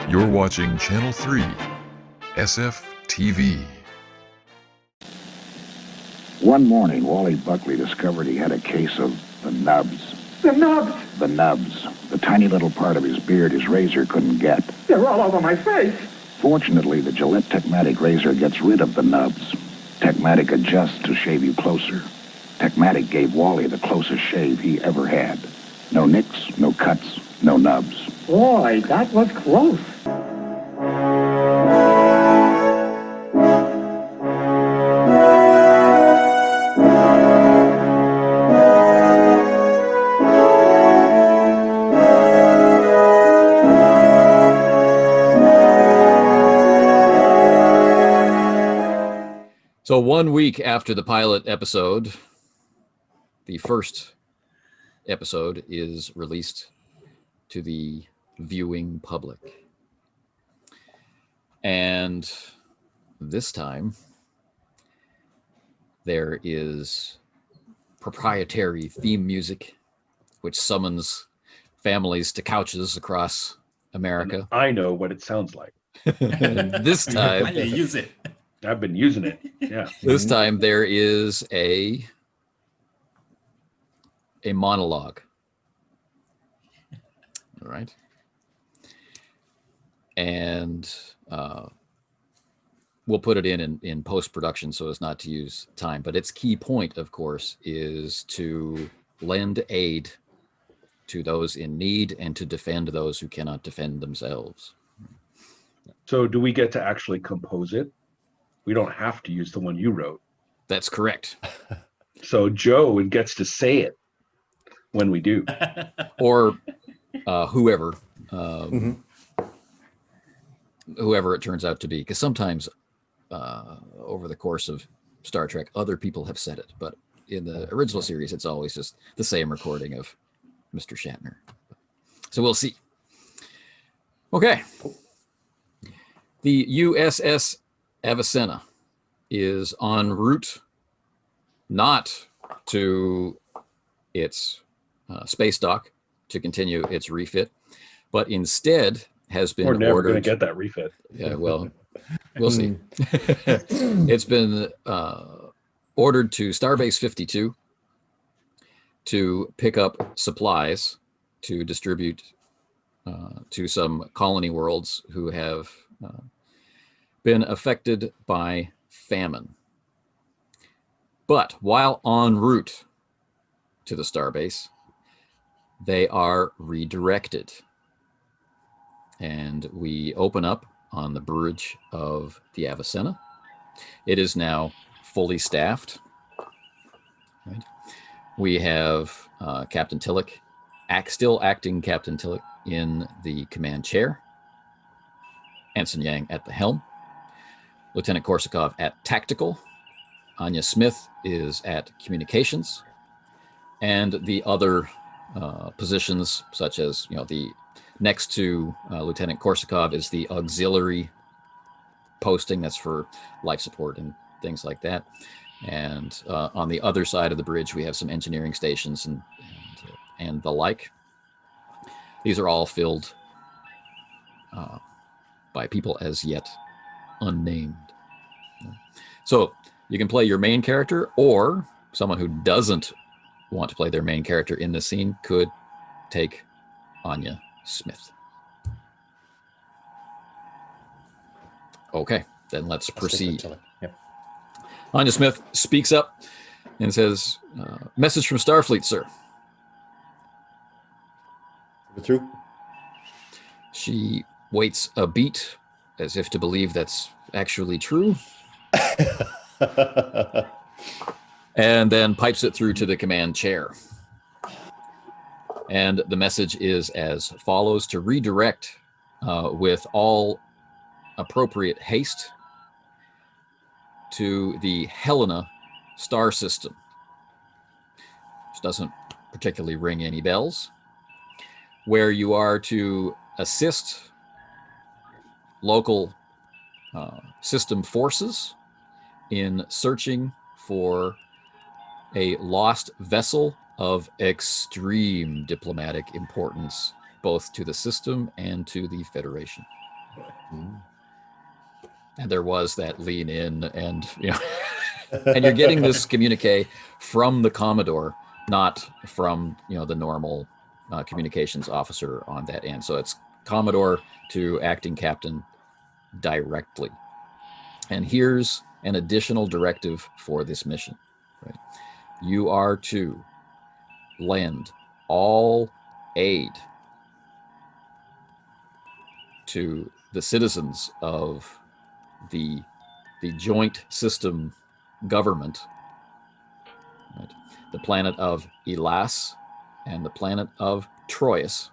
You're watching Channel 3, SF TV. One morning, Wally Buckley discovered he had a case of the nubs. The nubs! The nubs. The tiny little part of his beard his razor couldn't get. They're all over my face. Fortunately, the Gillette Techmatic razor gets rid of the nubs. Techmatic adjusts to shave you closer. Techmatic gave Wally the closest shave he ever had. No nicks, no cuts, no nubs. Boy, that was close. So 1 week after the pilot episode, the first episode is released to the viewing public. And this time, there is proprietary theme music, which summons families to couches across America. And I know what it sounds like. This time, I use it. I've been using it. Yeah. this time there is a monologue. All right. And we'll put it in post-production so as not to use time. But its key point, of course, is to lend aid to those in need and to defend those who cannot defend themselves. So do we get to actually compose it? We don't have to use the one you wrote. That's correct. So Joe gets to say it when we do. Or whoever. Whoever it turns out to be. Because sometimes over the course of Star Trek, other people have said it. But in the original series, it's always just the same recording of Mr. Shatner. So we'll see. Okay. The USS Avicenna is en route not to its space dock to continue its refit, but instead has been We're never ordered. going to get that refit. Yeah, well, we'll see. It's been ordered to Starbase 52 to pick up supplies to distribute to some colony worlds who have been affected by famine. But while en route to the starbase, they are redirected. And we open up on the bridge of the Avicenna. It is now fully staffed. Right? We have Captain Tillich, still acting Captain Tillich, in the command chair. Ensign Yang at the helm. Lieutenant Korsakov at tactical. Anya Smith is at communications. And the other positions, such as, the next to Lieutenant Korsakov is the auxiliary posting. That's for life support and things like that. And on the other side of the bridge, we have some engineering stations and the like. These are all filled by people as yet unnamed. So you can play your main character, or someone who doesn't want to play their main character in the scene could take Anya Smith. Okay, then let's proceed. Yep. Anya Smith speaks up and says, message from Starfleet, sir. Through. She waits a beat as if to believe that's actually true. And then pipes it through to the command chair. And the message is as follows: to redirect with all appropriate haste to the Helena star system. Which doesn't particularly ring any bells. Where you are to assist local system forces in searching for a lost vessel of extreme diplomatic importance, both to the system and to the Federation. And there was that lean in, and and you're getting this communique from the Commodore, not from the normal communications officer on that end. So it's Commodore to acting captain directly. And here's an additional directive for this mission. Right? You are to lend all aid to the citizens of the joint system government, right? The planet of Elas and the planet of Troyius,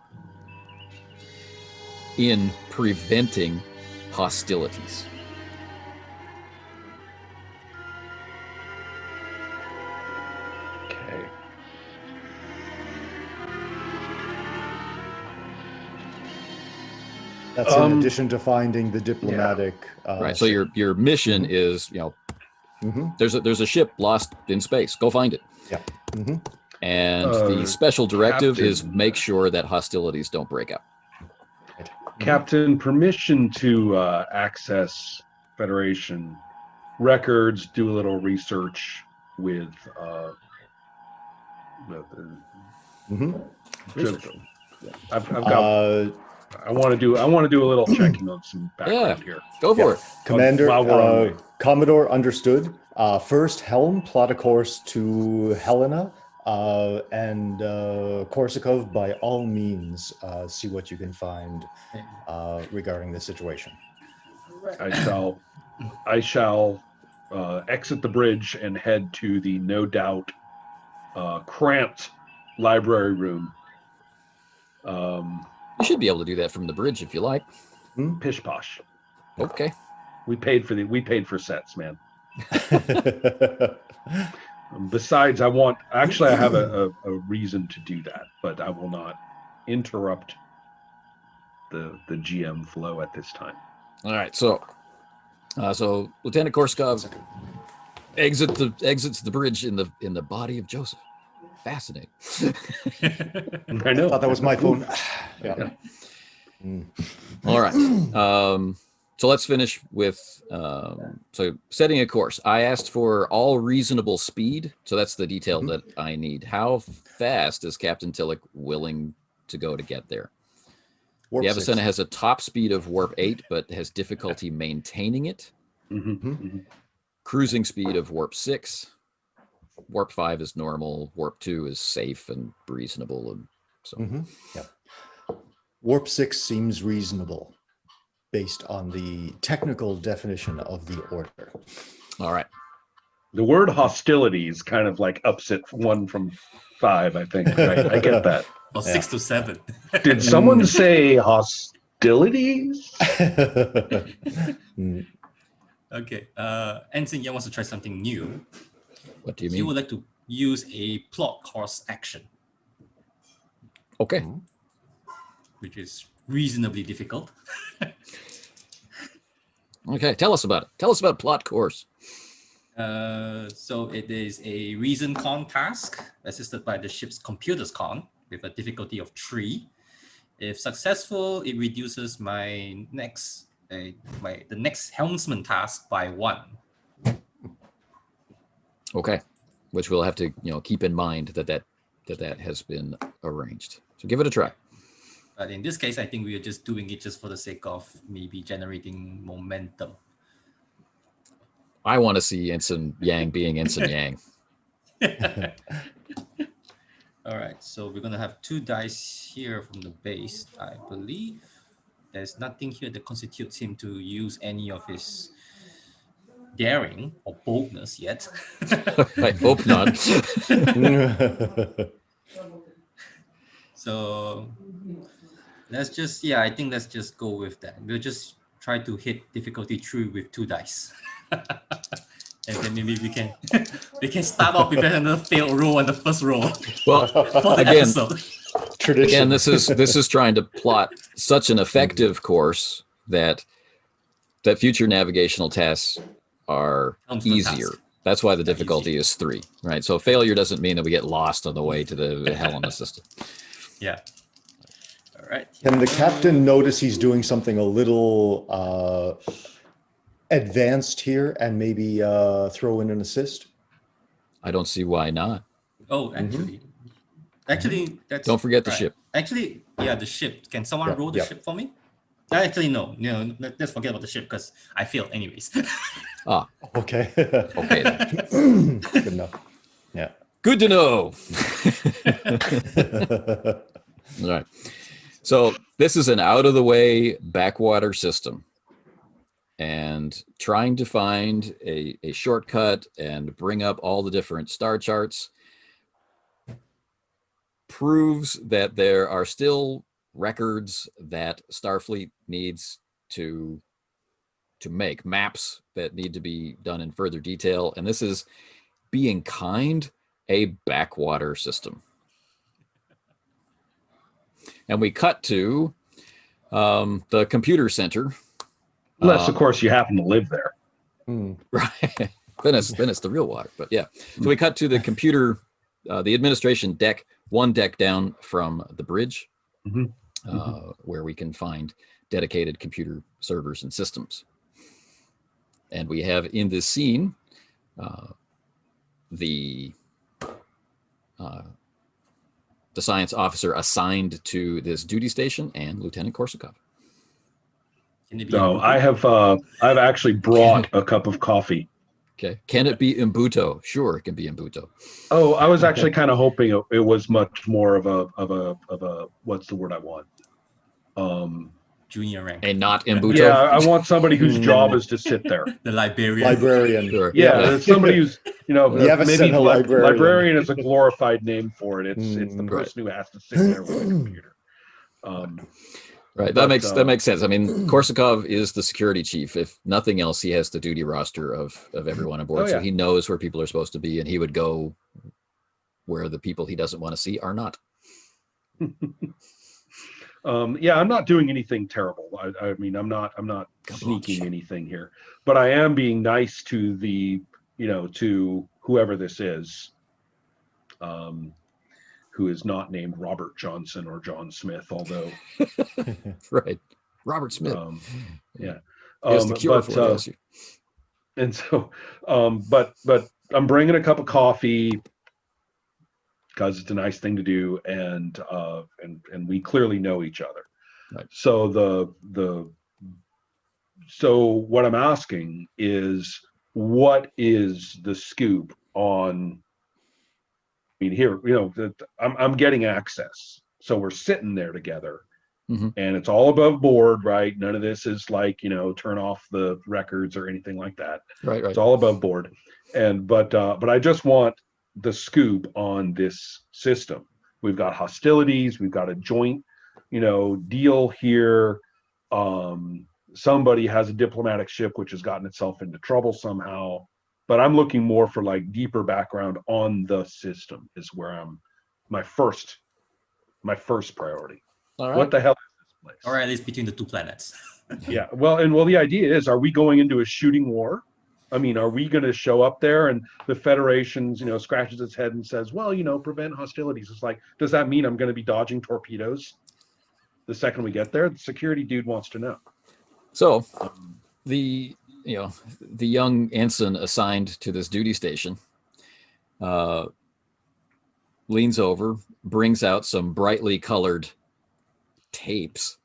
in preventing hostilities. Okay. That's in addition to finding the diplomatic. Right. So your mission is, there's a ship lost in space. Go find it. Yeah. And the special directive Captain. is make sure that hostilities don't break out. Captain, permission to access Federation records, do a little research with I've got. I want to do a little checking on some background here. Go for it, Commander. Commodore understood. First, Helm, plot a course to Helena, and Korsakov. By all means, see what you can find regarding the situation. I shall exit the bridge and head to the no doubt cramped library room. You should be able to do that from the bridge if you like. Pish posh. Okay. We paid for sets, man. Besides, I have a reason to do that, but I will not interrupt the GM flow at this time. All right. So Lieutenant Korskov exits the bridge in the body of Joseph. Fascinating. I know. Thought that was my phone. Yeah. All right. So let's finish with so setting a course. I asked for all reasonable speed. So that's the detail that I need. How fast is Captain Tillich willing to go to get there? Warp the Avicenna 6. has a top speed of warp 8, but has difficulty maintaining it. Cruising speed of warp 6. Warp 5 is normal. Warp 2 is safe and reasonable. And so Warp 6 seems reasonable based on the technical definition of the order. All right. The word hostilities kind of like ups it 1 from 5, I think. Right? I get that. Or 6 to 7. Did someone say hostilities? Okay. Ensign Yang wants to try something new. What do you He mean? would like to use a plot course action, Okay. which is reasonably difficult. Okay. Tell us about it. Tell us about plot course. So it is a reason con task assisted by the ship's computers con with a difficulty of 3. If successful, it reduces my next the next helmsman task by 1. Okay. Which we'll have to keep in mind that has been arranged. So give it a try. But in this case, I think we are just doing it just for the sake of maybe generating momentum. I want to see Ensign Yang being Ensign Yang. All right, so we're gonna have 2 dice here from the base. I believe there's nothing here that constitutes him to use any of his daring or boldness yet. I hope not. So let's just I think let's just go with that. We'll just try to hit difficulty 3 with 2 dice. And then maybe we can start off with another failed roll on the first roll. Well, for the again, episode. Tradition. Again, this is trying to plot such an effective course that future navigational tests are Helmsman easier. task. That's why the difficulty is 3, right? So failure doesn't mean that we get lost on the way to the Helena system. Yeah. All right. Can the captain notice he's doing something a little advanced here and maybe throw in an assist? I don't see why not. Oh, actually, that's Don't forget the right. ship. Actually, yeah, the ship. Can someone Yep, roll the yep. ship for me? Actually, no. Let's forget about the ship because I failed anyways. Ah, Okay. okay. Then. Good enough. Yeah. Good to know. All right. So this is an out-of-the-way backwater system. And trying to find a shortcut and bring up all the different star charts proves that there are still records that Starfleet needs to make, maps that need to be done in further detail. And this is, being kind, a backwater system. And we cut to the computer center. Unless, of course, you happen to live there. Right. Venice, the real water. But yeah. So we cut to the computer, the administration deck, one deck down from the bridge, where we can find dedicated computer servers and systems. And we have in this scene the science officer assigned to this duty station and Lieutenant Korsakov. No, I've actually brought a cup of coffee. Okay. Can it be Imbuto? Sure, it can be Imbuto. Oh, I was actually kind of hoping it was much more of a what's the word I want? Junior rank. And not Imbuto? Yeah, I want somebody whose job is to sit there. The librarian. Librarian. Sure. Yeah, it's somebody who's, Avicenna maybe librarian. librarian is a glorified name for it. It's the person who has to sit there with a computer. Right. That makes sense. I mean, Korsakov is the security chief. If nothing else, he has the duty roster of everyone aboard. So he knows where people are supposed to be, and he would go where the people he doesn't want to see are not. I'm not doing anything terrible. I mean, I'm not sneaking anything here, but I am being nice to to whoever this is, who is not named Robert Johnson or John Smith, although. Right. Robert Smith. Yeah. He has the cure for it. And so, but I'm bringing a cup of coffee because it's a nice thing to do, and we clearly know each other. Right. So so what I'm asking is, what is the scoop on? I mean, here, I'm getting access, so we're sitting there together, and it's all above board, right? None of this is like turn off the records or anything like that. Right. It's all above board, but I just want the scoop on this system. We've got hostilities. We've got a joint, deal here. Somebody has a diplomatic ship which has gotten itself into trouble somehow. But I'm looking more for like deeper background on the system is where my first priority. All right. What the hell is this place? Or at least between the two planets. Yeah. Well, the idea is, are we going into a shooting war? I mean, are we going to show up there and the Federation's, scratches its head and says, well, prevent hostilities. It's like, does that mean I'm going to be dodging torpedoes the second we get there? The security dude wants to know. So the young ensign assigned to this duty station leans over, brings out some brightly colored tapes.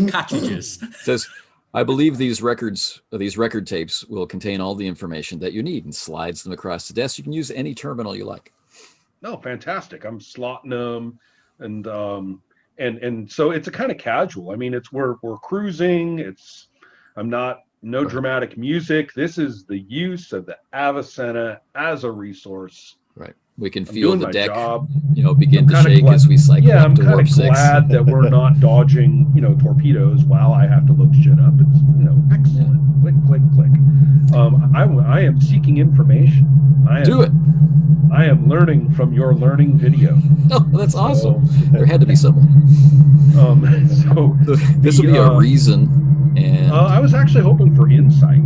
Cartridges. Says, I believe these record tapes will contain all the information that you need, and slides them across the desk. You can use any terminal you like. No, fantastic. I'm slotting them, and so it's a kind of casual. I mean, we're cruising. No dramatic music. This is the use of the Avicenna as a resource. Right. We can feel the deck, job. Begin to shake as we cycle up to warp 6. I'm kind of glad that we're not dodging, torpedoes while I have to look shit up. It's, excellent. Yeah. Click, click, click. I am seeking information. Do it. I am learning from your learning video. Oh, that's awesome. There had to be someone. So this will be a reason. And I was actually hoping for insight.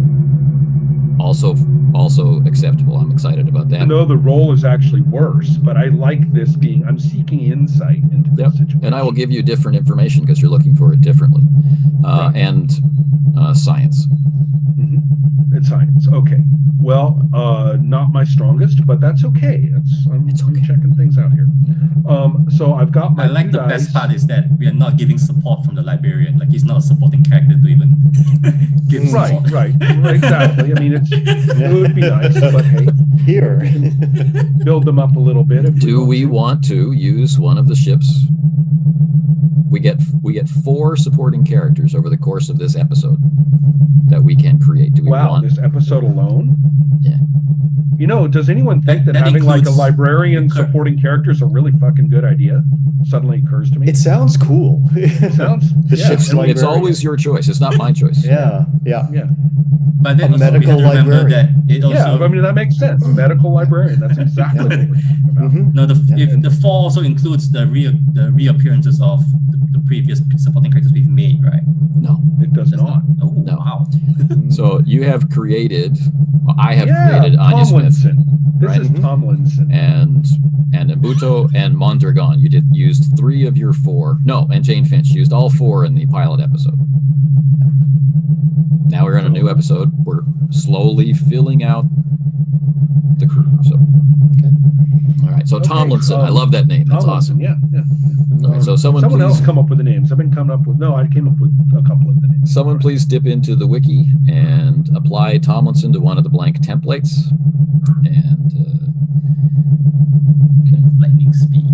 also acceptable. I'm excited about that. Even though the role is actually worse, but I like this being, I'm seeking insight into this situation. And I will give you different information because you're looking for it differently. And science. It's science. Okay. Well, not my strongest, but that's okay. I'm checking things out here. So I've got my I like the dice. best part is that we are not giving support from the librarian. Like he's not a supporting character to even give support. Right. Exactly. I mean, it would be nice, but hey, Here. build them up a little bit. If Do we want to use one of the ships? We get 4 supporting characters over the course of this episode that we can create. Do we want this episode alone? Yeah. You know, does anyone think that That having like a includes librarian supporting character is a really fucking good idea? Suddenly occurs to me. It sounds cool. Sounds The ship's It's librarian. always your choice. It's not my choice. Yeah. But then A also we medical have to remember librarian. that it also I mean that makes sense. Medical librarian. That's exactly what we're talking about. Mhm. no if the 4 also includes the reappearances of the previous supporting characters we've made, right? No. It does not. Oh No. wow. So you have created, I have created Anya Smith Tomlinson. This right? is Tomlinson. and Mbuto and Mondragon. You used 3 of your 4. No, and Jane Finch. You used all 4 in the pilot episode. Now we're in a new episode. We're slowly filling out the crew. So, all right. So Tomlinson, I love that name. That's Tomlinson, awesome. Yeah. All right, so someone please else come up with the names. I've been coming up with. No, I came up with a couple of the names. Someone please dip into the wiki and apply Tomlinson to one of the blank templates. And okay, Lightning speed.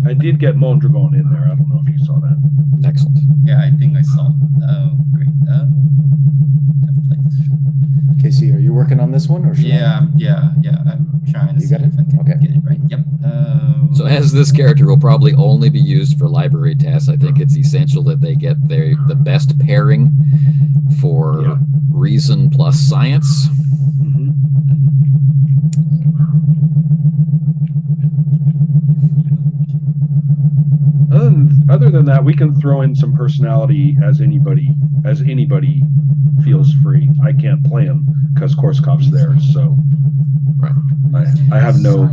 I did get Mondragon in there. I don't know if you saw that. excellent. Yeah, I think I saw. Oh, great. Template. Casey, are you working on this one or should I? Yeah. I'm trying to You see got it? if I can Okay. get it right. Yep. So as this character will probably only be used for library tasks, I think it's essential that they get the best pairing for reason plus science. Other than that, we can throw in some personality as anybody feels free. I can't play him because Korsakov's there, so Right. I have no.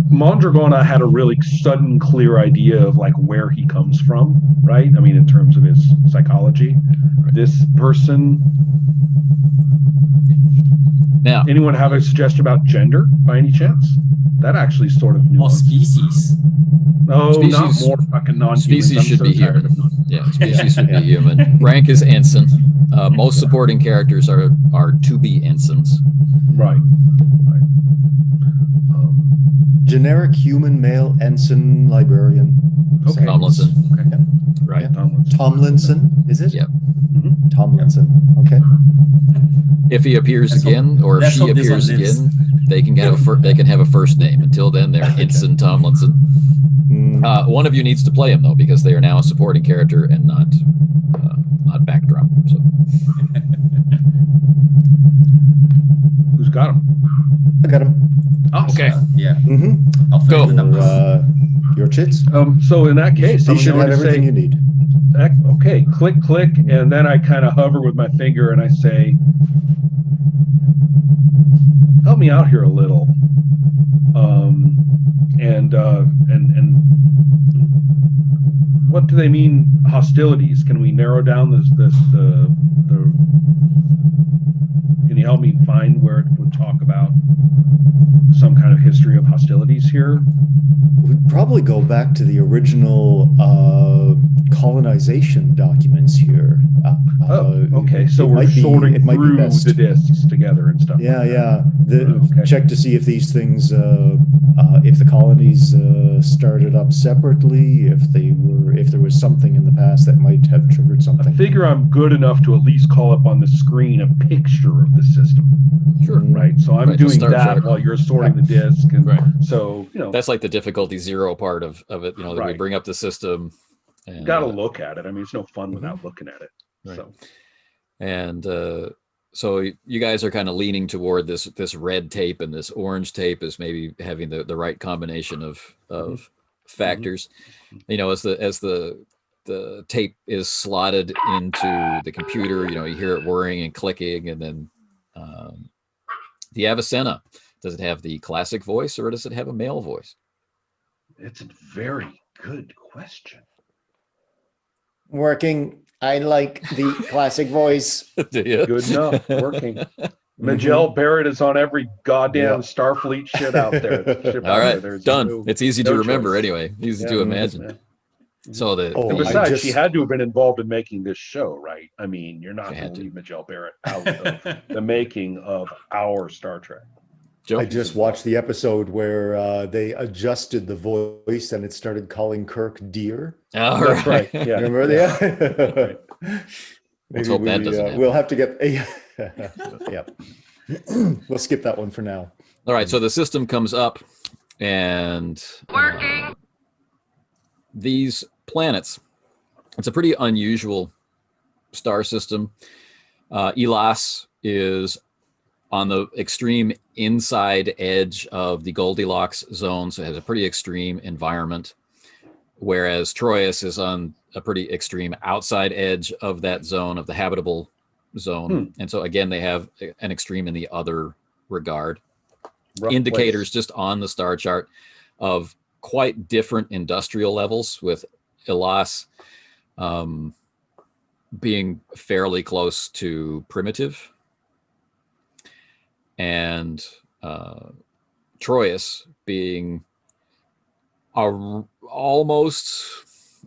Mondragon, I had a really sudden, clear idea of like where he comes from, right? I mean, in terms of his psychology. This person. Now, Anyone have a suggestion about gender by any chance? That actually sort of Or nuanced. species. No, not Species- more fucking non-humans. species I'm should so be tired human. of non- Yeah, species should be human. Rank is ensign. Most supporting characters are to be ensigns. Right. Generic human male ensign librarian. Okay. Tomlinson. Okay. Yeah. Right. Tomlinson, is it? Yep. Tomlinson. Okay. If he appears Let's again, or if let's she hope this one appears lives. again, they can have a first name. Until then, they're Ensign Tomlinson. One of you needs to play him though, because they are now a supporting character and not backdrop. So Who's got him? I got him. okay. Yeah. Mm-hmm. I'll fill Go. in the numbers. Your chits. So in that case, You I'm should going have to everything say, you need. okay, click, and then I kind of hover with my finger and I say, help me out here a little. And what do they mean hostilities? Can we narrow down the can you help me find where it would talk about some kind of history of hostilities here? We'd probably go back to the original colonization documents here. Okay. So it we're might be- sorting it might be through best. the discs together and stuff. Yeah, like that. yeah. Okay. Check to see if these things, if the colonies started up separately, if there was something in the past that might have triggered I something. figure I'm good enough to at least call up on the screen a picture of the system, Sure. right? So I'm Right, to doing start that chart. while you're sorting the disc, and Right. so That's like the difficulty 0 part of it. That we Right. bring up the system. And, got to look at it. I mean, it's no fun without looking at it. Right. So And so you guys are kind of leaning toward this red tape, and this orange tape is maybe having the right combination of factors. You know, as the tape is slotted into the computer, you know, you hear it whirring and clicking, and then The Avicenna, does it have the classic voice or does it have a male voice? It's a very good question. Working. I like the classic voice. Do you? Good enough. Working. Miguel Barrett is on every goddamn Yep. Starfleet shit out there. All right, There's done. no- It's easy no to remember choice. anyway. Easy Yeah. to imagine. Yeah. So Oh, And I besides, she just- had to have been involved in making this show, right? I mean, you're not She going had to to. leave Miguel Barrett out of the making of our Star Trek. Joe? I just watched the episode where they adjusted the voice and it started calling Kirk dear. All That's right. Yeah. Remember that? Let's hope that doesn't happen. We'll have to get. Yeah. We'll skip that one for now. All right, so the system comes up and these planets, it's a pretty unusual star system. Elas is on the extreme inside edge of the Goldilocks zone, so it has a pretty extreme environment, whereas Troyius is on a pretty extreme outside edge of that zone, of the habitable zone. And so again, they have an extreme in the other regard. Rough Indicators place. just on the star chart of quite different industrial levels, with Elas being fairly close to primitive, and Troyius being almost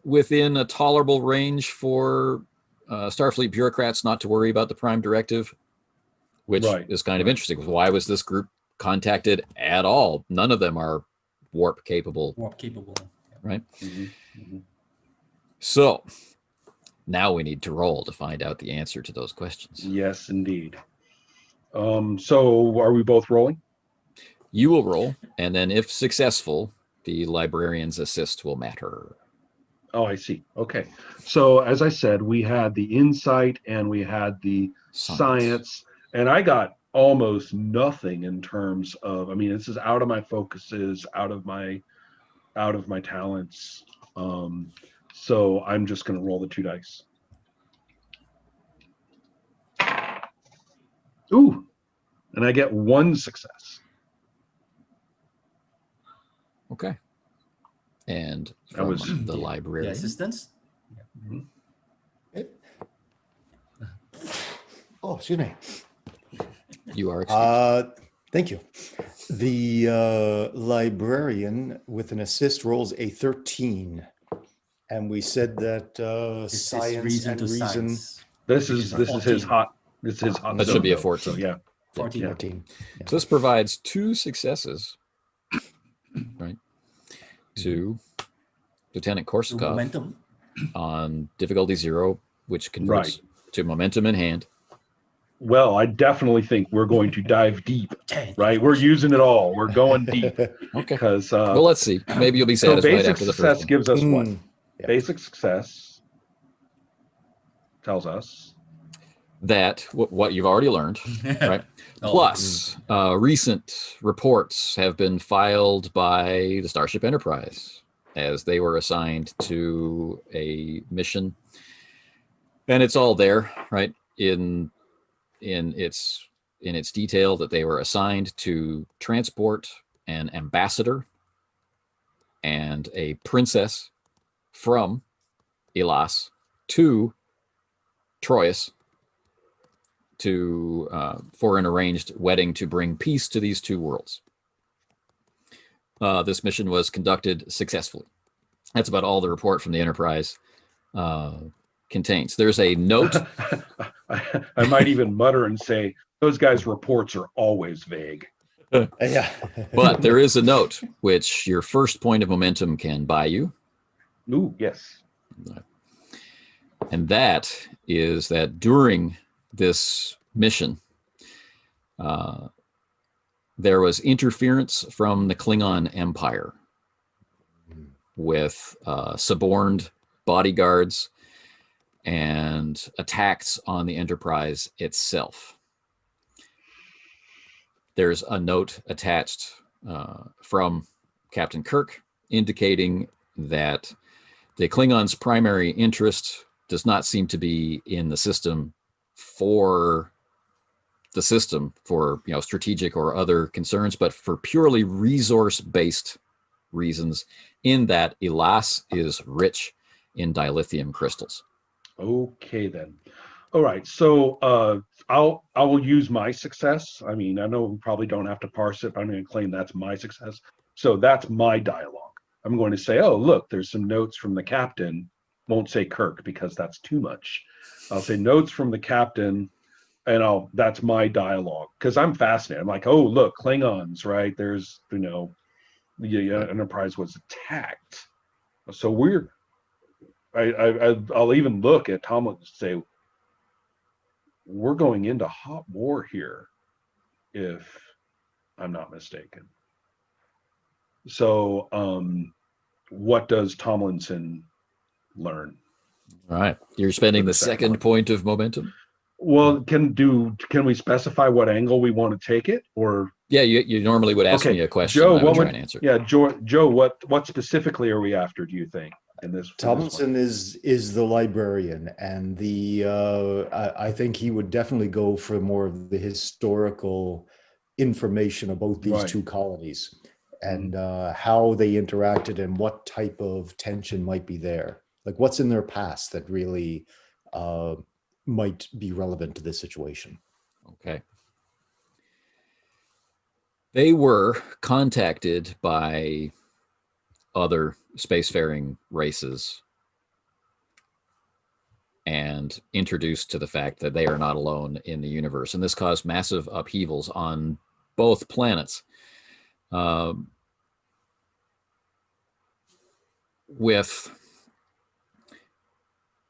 within a tolerable range for Starfleet bureaucrats not to worry about the Prime Directive, which is kind of interesting. Why was this group contacted at all? None of them are warp capable. Right? So now we need to roll to find out the answer to those questions. Yes, indeed. So are we both rolling? You will roll, and then if successful, the librarian's assist will matter. Oh, I see. Okay. So as I said, we had the insight and we had the science, and I got almost nothing in terms of, I mean, this is out of my focuses, out of my talents. So I'm just going to roll the 2 dice. Ooh, and I get 1 success. Okay. And That from was the librarian. The assistance? Oh, excuse me. You are excused. Thank you. The librarian with an assist rolls a 13. And we said that It's science reason and to reason. science. This is his 14. hot. This is his hot. That zone, should be a though. 14. So, yeah. 14. 14. So this provides 2 successes, right, to Lieutenant Korsakov Momentum. on difficulty 0, which converts to momentum in hand. Well, I definitely think we're going to dive deep, right? We're using it all. We're going deep. Okay. Because Well, let's see. Maybe you'll be so satisfied basic after the success first one. gives us what? Yeah. Basic success tells us That what you've already learned, right? Plus, recent reports have been filed by the Starship Enterprise as they were assigned to a mission, and it's all there, right? In its detail that they were assigned to transport an ambassador and a princess from Elas to Troyius to for an arranged wedding to bring peace to these 2 worlds. This mission was conducted successfully. That's about all the report from the Enterprise contains. There's a note. I might even mutter and say those guys' reports are always vague. Yeah. But there is a note which your first point of momentum can buy you. Ooh, yes. And that is that during this mission, there was interference from the Klingon Empire with suborned bodyguards and attacks on the Enterprise itself. There's a note attached from Captain Kirk indicating that the Klingons' primary interest does not seem to be in the system for the system for strategic or other concerns, but for purely resource-based reasons, in that Elas is rich in dilithium crystals. Okay, then. All right. So I will use my success. I mean, I know we probably don't have to parse it, but I'm going to claim that's my success. So that's my dialogue. I'm going to say, oh, look, there's some notes from the captain. Won't say Kirk because that's too much. I'll say notes from the captain, and that's my dialogue because I'm fascinated. I'm like, oh, look, Klingons, right? There's, the Enterprise was attacked. So I'll even look at Tomlin and say, we're going into hot war here, if I'm not mistaken. So, what does Tomlinson learn? All right. You're spending the second point of momentum. Well, can we specify what angle we want to take it, or? Yeah, you normally would ask me a question. Joe, I would try and answer. Yeah, Joe, what specifically are we after, do you think? In this, Tomlinson is the librarian, and I think he would definitely go for more of the historical information about these two colonies and how they interacted and what type of tension might be there. Like what's in their past that really might be relevant to this situation. Okay. They were contacted by other spacefaring races and introduced to the fact that they are not alone in the universe. And this caused massive upheavals on both planets. With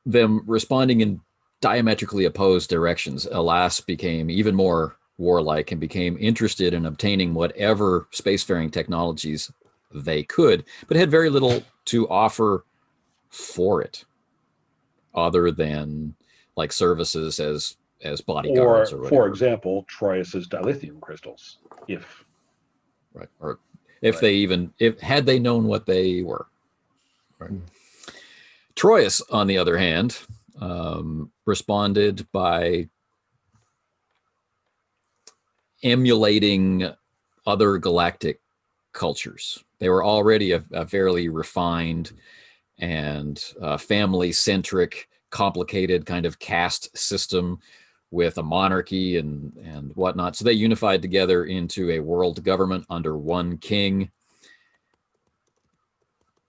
them responding in diametrically opposed directions, Elas became even more warlike and became interested in obtaining whatever spacefaring technologies they could, but had very little to offer for it, other than like services as bodyguards or whatever. For example, Troyius's dilithium crystals, or if they even had they known what they were. Right. Troyius, on the other hand, responded by emulating other galactic cultures. They were already a fairly refined and family-centric, complicated kind of caste system with a monarchy and whatnot. So they unified together into a world government under one king.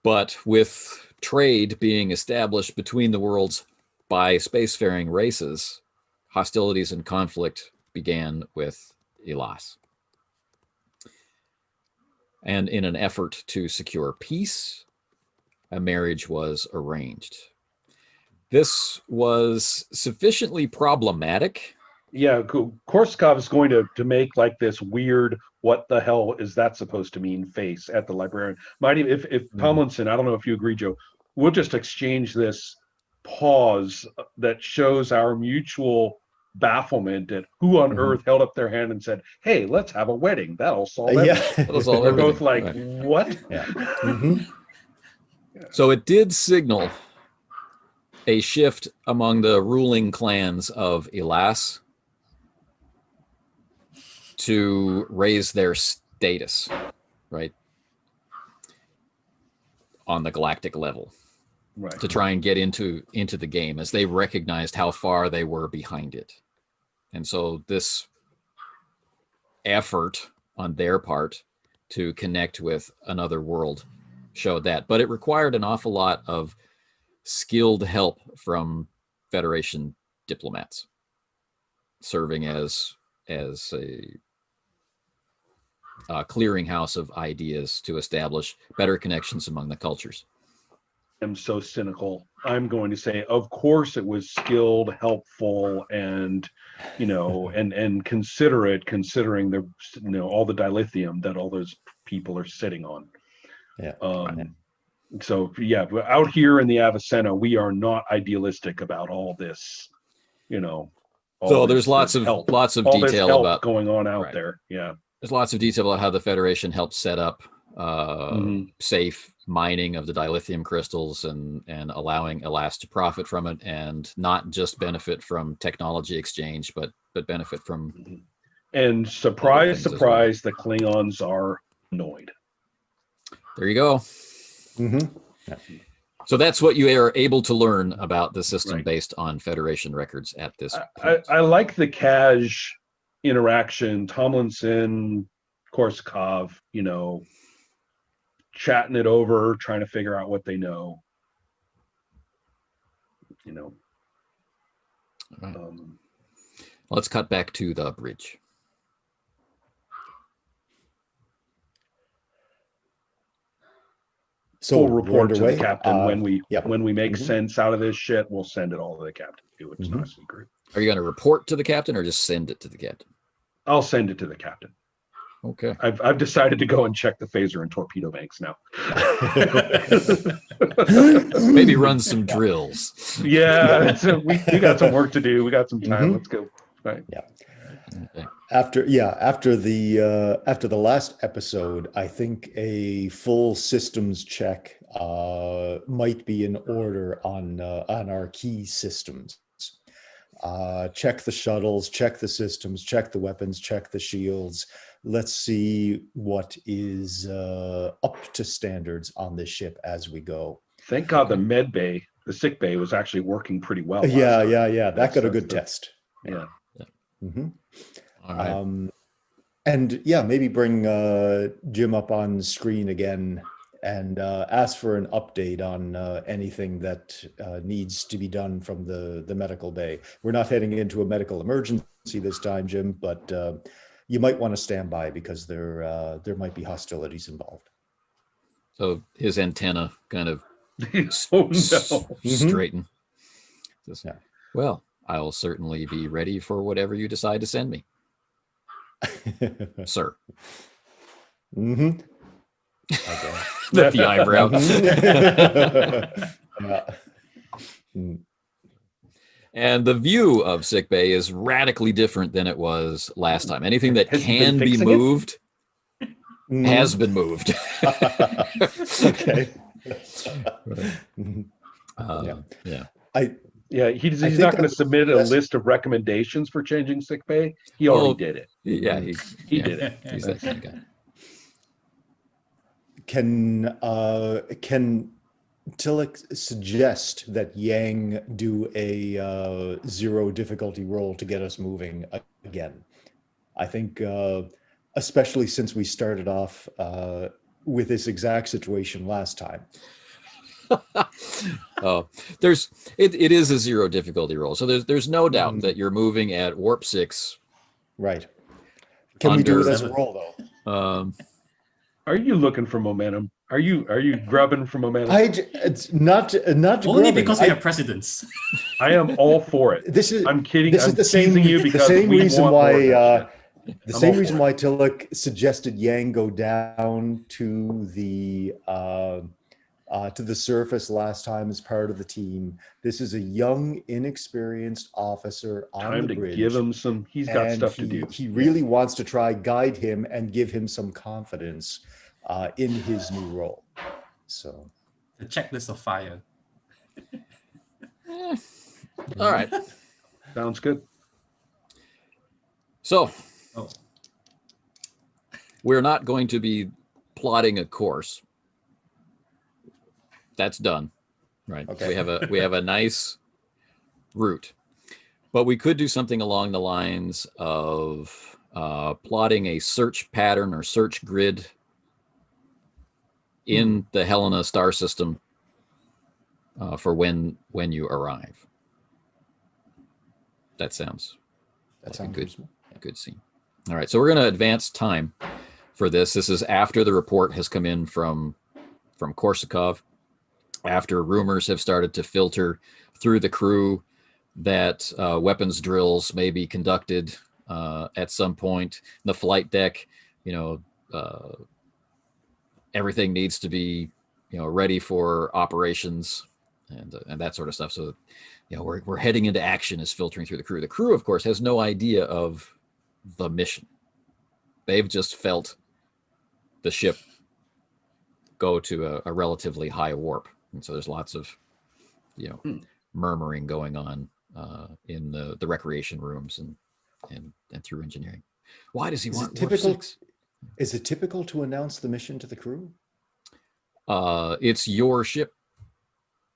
But with trade being established between the worlds by spacefaring races, hostilities and conflict began with Elas. And in an effort to secure peace, a marriage was arranged. This was sufficiently problematic. Yeah, Korsakoff is going to make like this weird, what the hell is that supposed to mean face at the librarian. Might even, if Tomlinson, I don't know if you agree, Joe, we'll just exchange this pause that shows our mutual bafflement at who on earth held up their hand and said, hey, let's have a wedding. That'll solve everything. That'll solve We're everything. both like, what? Yeah. So it did signal a shift among the ruling clans of Elas to raise their status, right, on the galactic level, to try and get into the game, as they recognized how far they were behind it. And so this effort on their part to connect with another world showed that, but it required an awful lot of skilled help from Federation diplomats serving as a clearinghouse of ideas to establish better connections among the cultures. I'm so cynical. I'm going to say, of course, it was skilled, helpful, and and considerate, considering the all the dilithium that all those people are sitting on. Yeah. So yeah, out here in the Avicenna, we are not idealistic about all this. So there's lots of detail about going on out there. Yeah. There's lots of detail about how the Federation helped set up safe mining of the dilithium crystals and allowing Elas to profit from it, and not just benefit from technology exchange, but but benefit from. And things surprise, as well. surprise, the Klingons are annoyed. There you go. Mm-hmm. So that's what you are able to learn about the system Right. based on Federation records at this I, point. I like the Kaj interaction, Tomlinson, Korsakoff, chatting it over, trying to figure out what they know. All right. Let's cut back to the bridge. So we'll we're report to the underway. captain when we Yep. make Mhm. sense out of this shit. We'll send it all to the captain too. It's not a secret. Are you going to report to the captain or just send it to the captain? I'll send it to the captain. Okay. I've decided to go and check the phaser and torpedo banks now. Maybe run some drills. Yeah, we got some work to do. We got some time. Mhm. Let's go. Right. Yeah. Okay. After the last episode, I think a full systems check might be in order on our key systems. Check the shuttles, check the systems, check the weapons, check the shields. Let's see what is up to standards on this ship as we go. Thank God the med bay, the sick bay, was actually working pretty well. last Yeah. time. That got a That's good the- test. Yeah. Mm-hmm. All right. And yeah, maybe bring Jim up on screen again and ask for an update on anything that needs to be done from the medical bay. We're not heading into a medical emergency this time, Jim, but you might want to stand by because there might be hostilities involved. So his antenna kind of Oh no. straighten. Just, Yeah. Well, I'll certainly be ready for whatever you decide to send me, sir. Mm-hmm. Okay. The eyebrow. Yeah. Mm. And the view of sick bay is radically different than it was last time. Anything that Has he can been be fixing it? moved Mm. has been moved. Okay. Yeah. He's think not going I to submit a yes. list of recommendations for changing sick bay. He already did it. Yeah. He did it. He's that kind of guy. Can Tillich suggest that Yang do a 0 difficulty roll to get us moving again? I think, especially since we started off with this exact situation last time. Oh, it is a 0 difficulty roll. So there's no doubt that you're moving at warp 6. Right. Can we do it Under- as a roll though? Are you looking for momentum? Are you grubbing for momentum? It's not Only grubbing. because we have precedence. I am all for it. This is I'm kidding. This I'm is the same teasing you because the same we reason want why more of that shit. the I'm same all reason for why Tillich suggested Yang go down to the surface last time as part of the team. This is a young, inexperienced officer on Time the to bridge. give him some. He's got and stuff to do. He really wants to try guide him and give him some confidence in his new role. So The checklist of fire. All right. Sounds good. So Oh, we're not going to be plotting a course. That's done, right? Okay. We have a nice route, but we could do something along the lines of plotting a search pattern or search grid in the Helena star system for when you arrive. That sounds like a good scene. All right, so we're going to advance time for this. This is after the report has come in from Korsakoff, after rumors have started to filter through the crew that weapons drills may be conducted at some point. The flight deck, everything needs to be, ready for operations and that sort of stuff. So, we're heading into action is filtering through the crew. The crew, of course, has no idea of the mission. They've just felt the ship go to a relatively high warp. And so there's lots of, murmuring going on in the recreation rooms and and through engineering. Why does he Is want it typical? warp 6? Is it typical to announce the mission to the crew? It's your ship.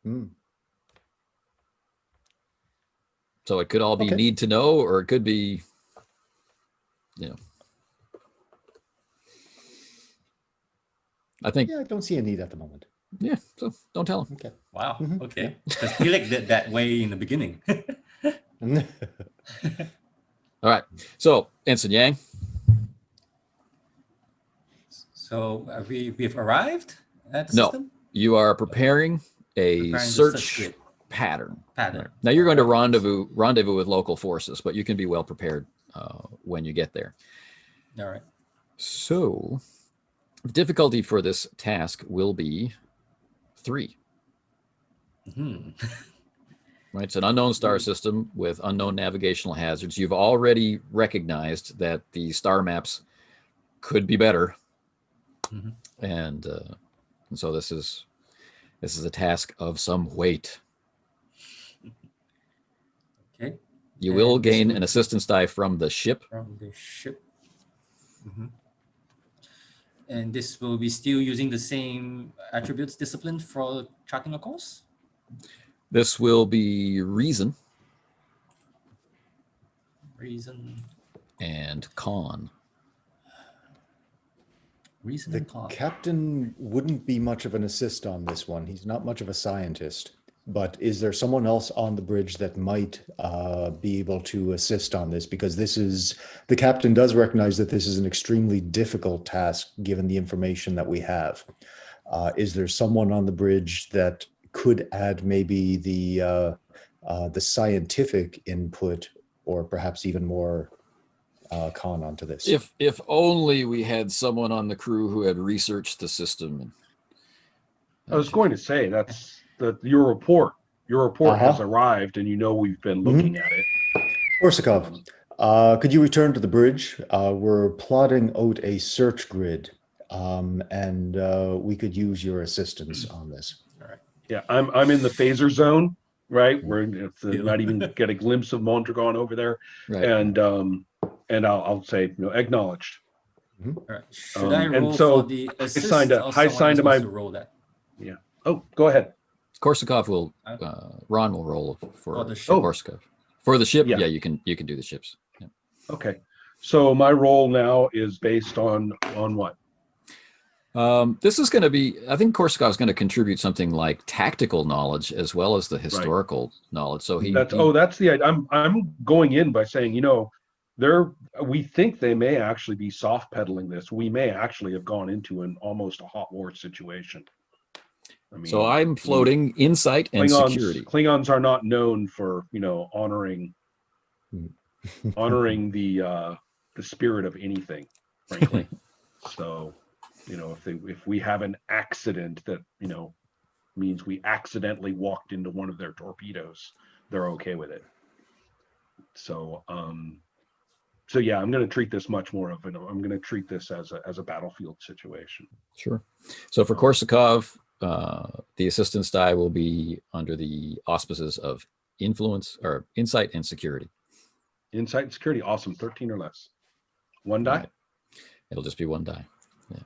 Hmm. So it could all be Okay. need to know, or it could be, I think, Yeah, I don't see a need at the moment. yeah, so don't tell him. Okay. Wow. Mhm, Okay. Because Tillich did that way in the beginning. All right. So, Ensign Yang, So we've arrived at the no, system? you are preparing a Preparing the search grid pattern. pattern. Now you're going to Alright. rendezvous with local forces, but you can be well prepared when you get there. All right. So, the difficulty for this task will be 3. Hmm. Right, it's an unknown star system with unknown navigational hazards. You've already recognized that the star maps could be better, Mhm. and so this is a task of some weight. Okay. You will And this gain would an be assistance die from the ship. from the ship. Mhm. And this will be still using the same attributes discipline for charting a course? This will be reason Reason and con. and The con. captain wouldn't be much of an assist on this one. He's not much of a scientist. But is there someone else on the bridge that might be able to assist on this? Because the captain does recognize that this is an extremely difficult task given the information that we have. Is there someone on the bridge that could add maybe the scientific input, or perhaps even more con onto this? If only we had someone on the crew who had researched the system. I was going to say your report. Your report has Uh-huh. arrived, and we've been Mhm. looking at it. Korsakov, could you return to the bridge? We're plotting out a search grid, and we could use your assistance on this. All right. Yeah, I'm in the phaser zone, right? Mm. We're not even get a glimpse of Mondragon over there, Right. and I'll say All acknowledged. right. Should I And roll so for the I assist signed or someone else wants to roll that? Yeah. Oh, go ahead. Korsakov will Ron will roll for the ship. Korsakov. For the ship, Yeah. yeah, you can do the ships. Yeah. Okay. So my role now is based on what? This is going to be, I think Korsakov is going to contribute something like tactical knowledge as well as the historical knowledge. So That's the idea. I'm going in by saying, we think they may actually be soft pedaling this. We may actually have gone into an almost a hot war situation. I mean, so I'm floating insight and security. Klingons are not known for, honoring the spirit of anything, frankly. So, if we have an accident that, means we accidentally walked into one of their torpedoes, they're okay with it. So, yeah, I'm going to treat this much more of I'm going to treat this as a battlefield situation. Sure. So for Korsakov, the assistance die will be under the auspices of influence or insight and security. Insight and security, awesome. 13 or less. One die. Right. It'll just be 1 die. Yeah.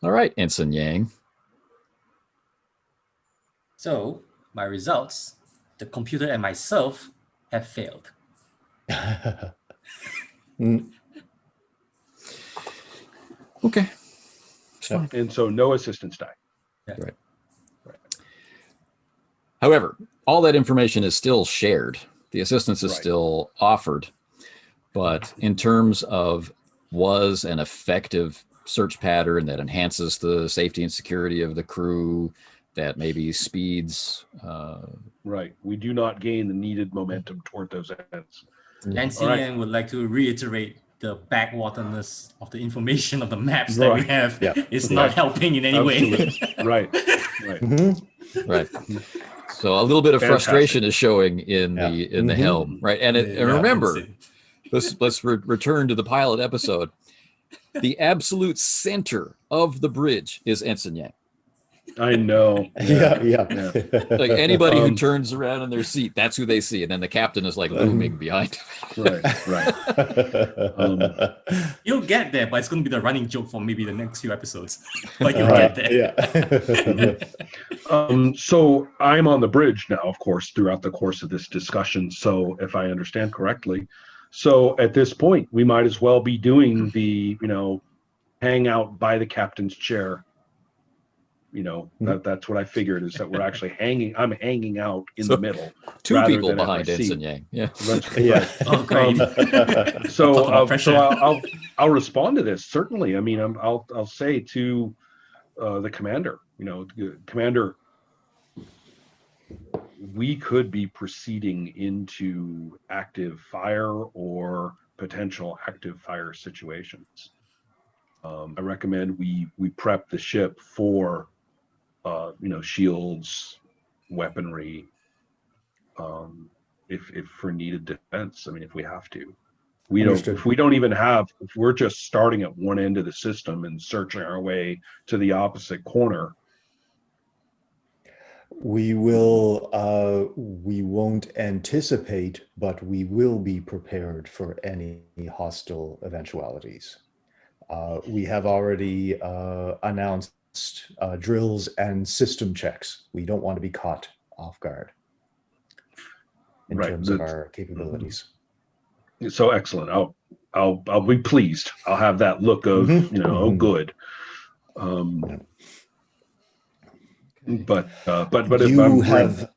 All right, Ensign Yang. So my results, the computer and myself have failed. Okay. It's fine. And so no assistance die. Yeah. Right. However, all that information is still shared. The assistance is still offered. But in terms of was an effective search pattern that enhances the safety and security of the crew, that maybe speeds. Right. We do not gain the needed momentum toward those ends. Nancy Yang would like to reiterate the backwaterness of the information of the maps that we have is not helping in any way. Right. Right. So a little bit of frustration is showing in the helm, right? And remember, let's return to the pilot episode. The absolute center of the bridge is Ensign Yang. I know. Yeah, yeah. Like anybody who Um, turns around in their seat, that's who they see, and then the captain is like looming behind. right, right. You'll get there, but it's going to be the running joke for maybe the next few episodes. But you'll get there. Yeah. So I'm on the bridge now, of course, throughout the course of this discussion. So if I understand correctly, so at this point, we might as well be doing the, hang out by the captain's chair. That's what I figured, is that we're actually I'm hanging out in the middle. Two rather people than at my behind Ensign seat. Yang. Yeah. That's Yeah. right. Oh, great. So, Talk about pressure. I'll respond to this, certainly. I mean, I'll say to the commander, Commander, we could be proceeding into active fire or potential active fire situations. I recommend we prep the ship for shields, weaponry, if for needed defense. I mean, if we have to. Understood. If we're just starting at one end of the system and searching our way to the opposite corner. We won't anticipate, but we will be prepared for any hostile eventualities. We have already announced drills and system checks. We don't want to be caught off guard in terms of our capabilities. So excellent. I'll be pleased. I'll have that look of, oh, good. But you have,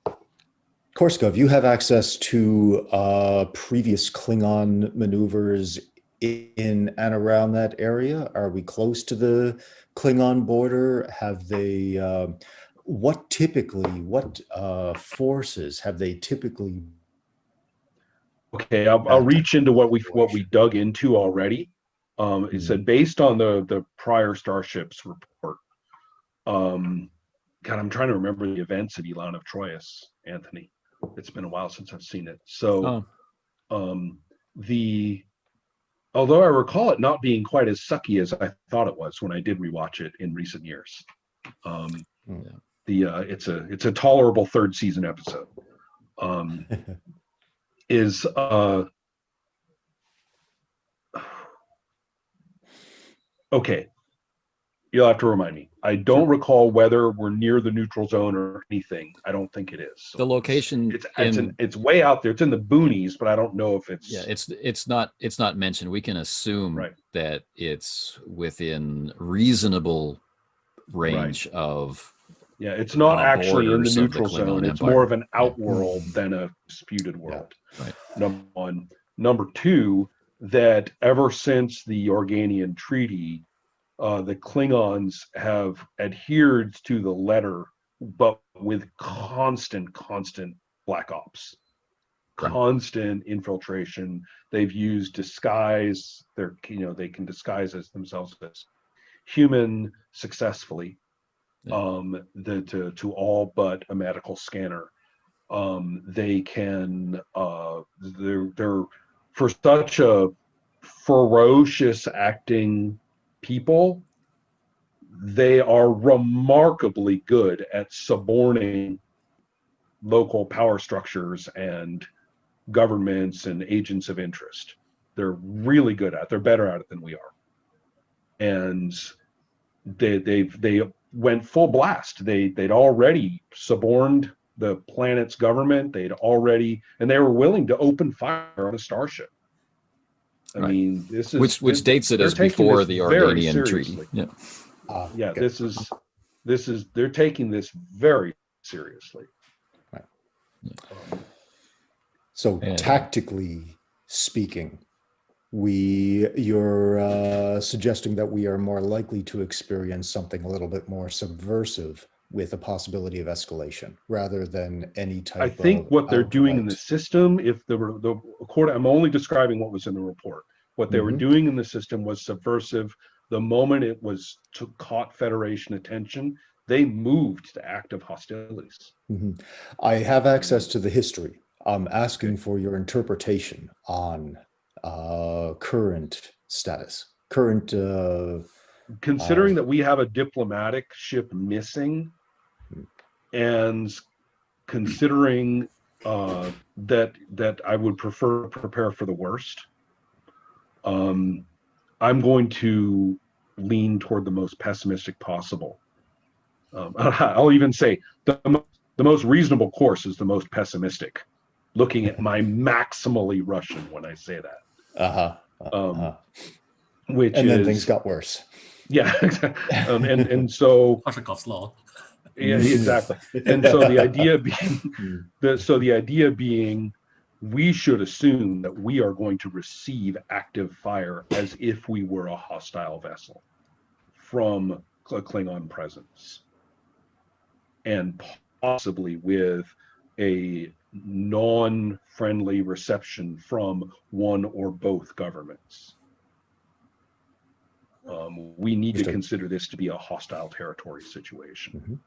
Korskov, you have access to previous Klingon maneuvers in and around that area. Are we close to the Klingon border? Have they, what forces have they typically? Okay, I'll reach into what we dug into already. It said, based on the prior Starships report, God, I'm trying to remember the events of Elaan of Troyius, Anthony. It's been a while since I've seen it. So, although I recall it not being quite as sucky as I thought it was when I did rewatch it in recent years, it's a tolerable third season episode. Okay. You'll have to remind me. I don't recall whether we're near the neutral zone or anything. I don't think it is. So the location it's way out there. It's in the boonies, but I don't know if it's. Yeah, it's not mentioned. We can assume that it's within reasonable range of. Yeah, it's not actually in the borders of neutral zone. It's Empire. more of an outworld than a disputed world. Right. Number one. Number two, that ever since the Organian Treaty, the Klingons have adhered to the letter, but with constant black ops, constant infiltration. They've used disguise. They can disguise as themselves as human successfully, to all but a medical scanner. They can. They're for such a ferocious acting people, they are remarkably good at suborning local power structures and governments and agents of interest. They're really good at it. They're better at it than we are. And they went full blast. They'd already suborned the planet's government. And they were willing to open fire on a starship. I mean, this is which dates it as before the Organian Treaty. Yeah. They're taking this very seriously. Right. So tactically speaking, you're suggesting that we are more likely to experience something a little bit more subversive with a possibility of escalation rather than any type of. I think what they're doing in the system, I'm only describing what was in the report. What they were doing in the system was subversive. The moment it caught Federation attention, they moved to active hostilities. I have access to the history. I'm asking for your interpretation on current status. Considering that we have a diplomatic ship missing, and considering that I would prefer to prepare for the worst, I'm going to lean toward the most pessimistic possible. I'll even say the most reasonable course is the most pessimistic, looking at my maximally Russian when I say that. Which and then is, things got worse. Yeah, and so Koshakov's law. yeah, exactly. And so the idea being, we should assume that we are going to receive active fire as if we were a hostile vessel from a Klingon presence, and possibly with a non-friendly reception from one or both governments. We need to consider this to be a hostile territory situation.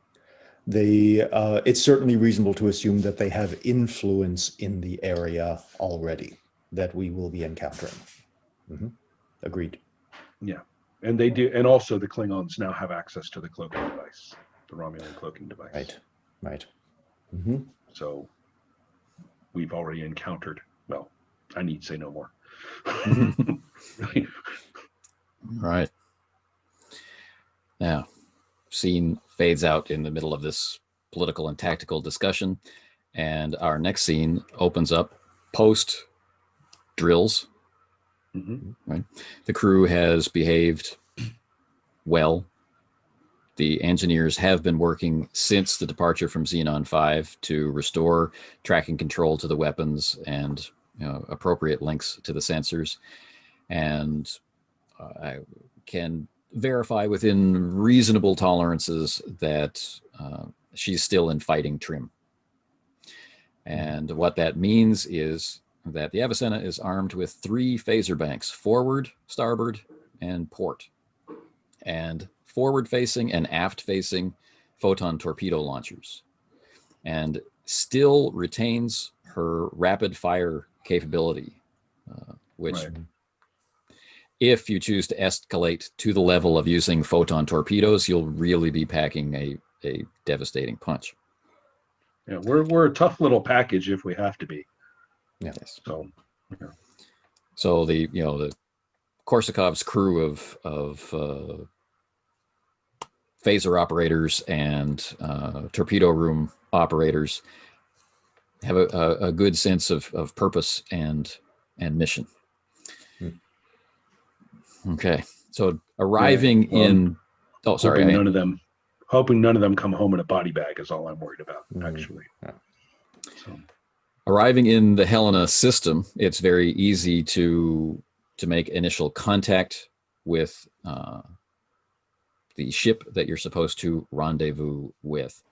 It's certainly reasonable to assume that they have influence in the area already that we will be encountering. Agreed. Yeah, and they do, and also the Klingons now have access to the cloaking device, the Romulan cloaking device. Right. So we've already encountered. Well, I need say no more. Right. Now, scene fades out in the middle of this political and tactical discussion, and our next scene opens up post drills. Right. The crew has behaved well. The engineers have been working since the departure from Xenon 5 to restore tracking control to the weapons and appropriate links to the sensors. And I can verify within reasonable tolerances that she's still in fighting trim. And what that means is that the Avicenna is armed with 3 phaser banks, forward, starboard, and port. And forward-facing and aft-facing photon torpedo launchers. And still retains her rapid fire capability, which... Right. If you choose to escalate to the level of using photon torpedoes, you'll really be packing a devastating punch. Yeah, we're a tough little package if we have to be. Yes. So, yeah. So the Korsakov's crew of phaser operators and torpedo room operators have a good sense of purpose and mission. Okay, so arriving in, hoping none of them come home in a body bag is all I'm worried about, actually. So. Arriving in the Helena system, it's very easy to make initial contact with the ship that you're supposed to rendezvous with.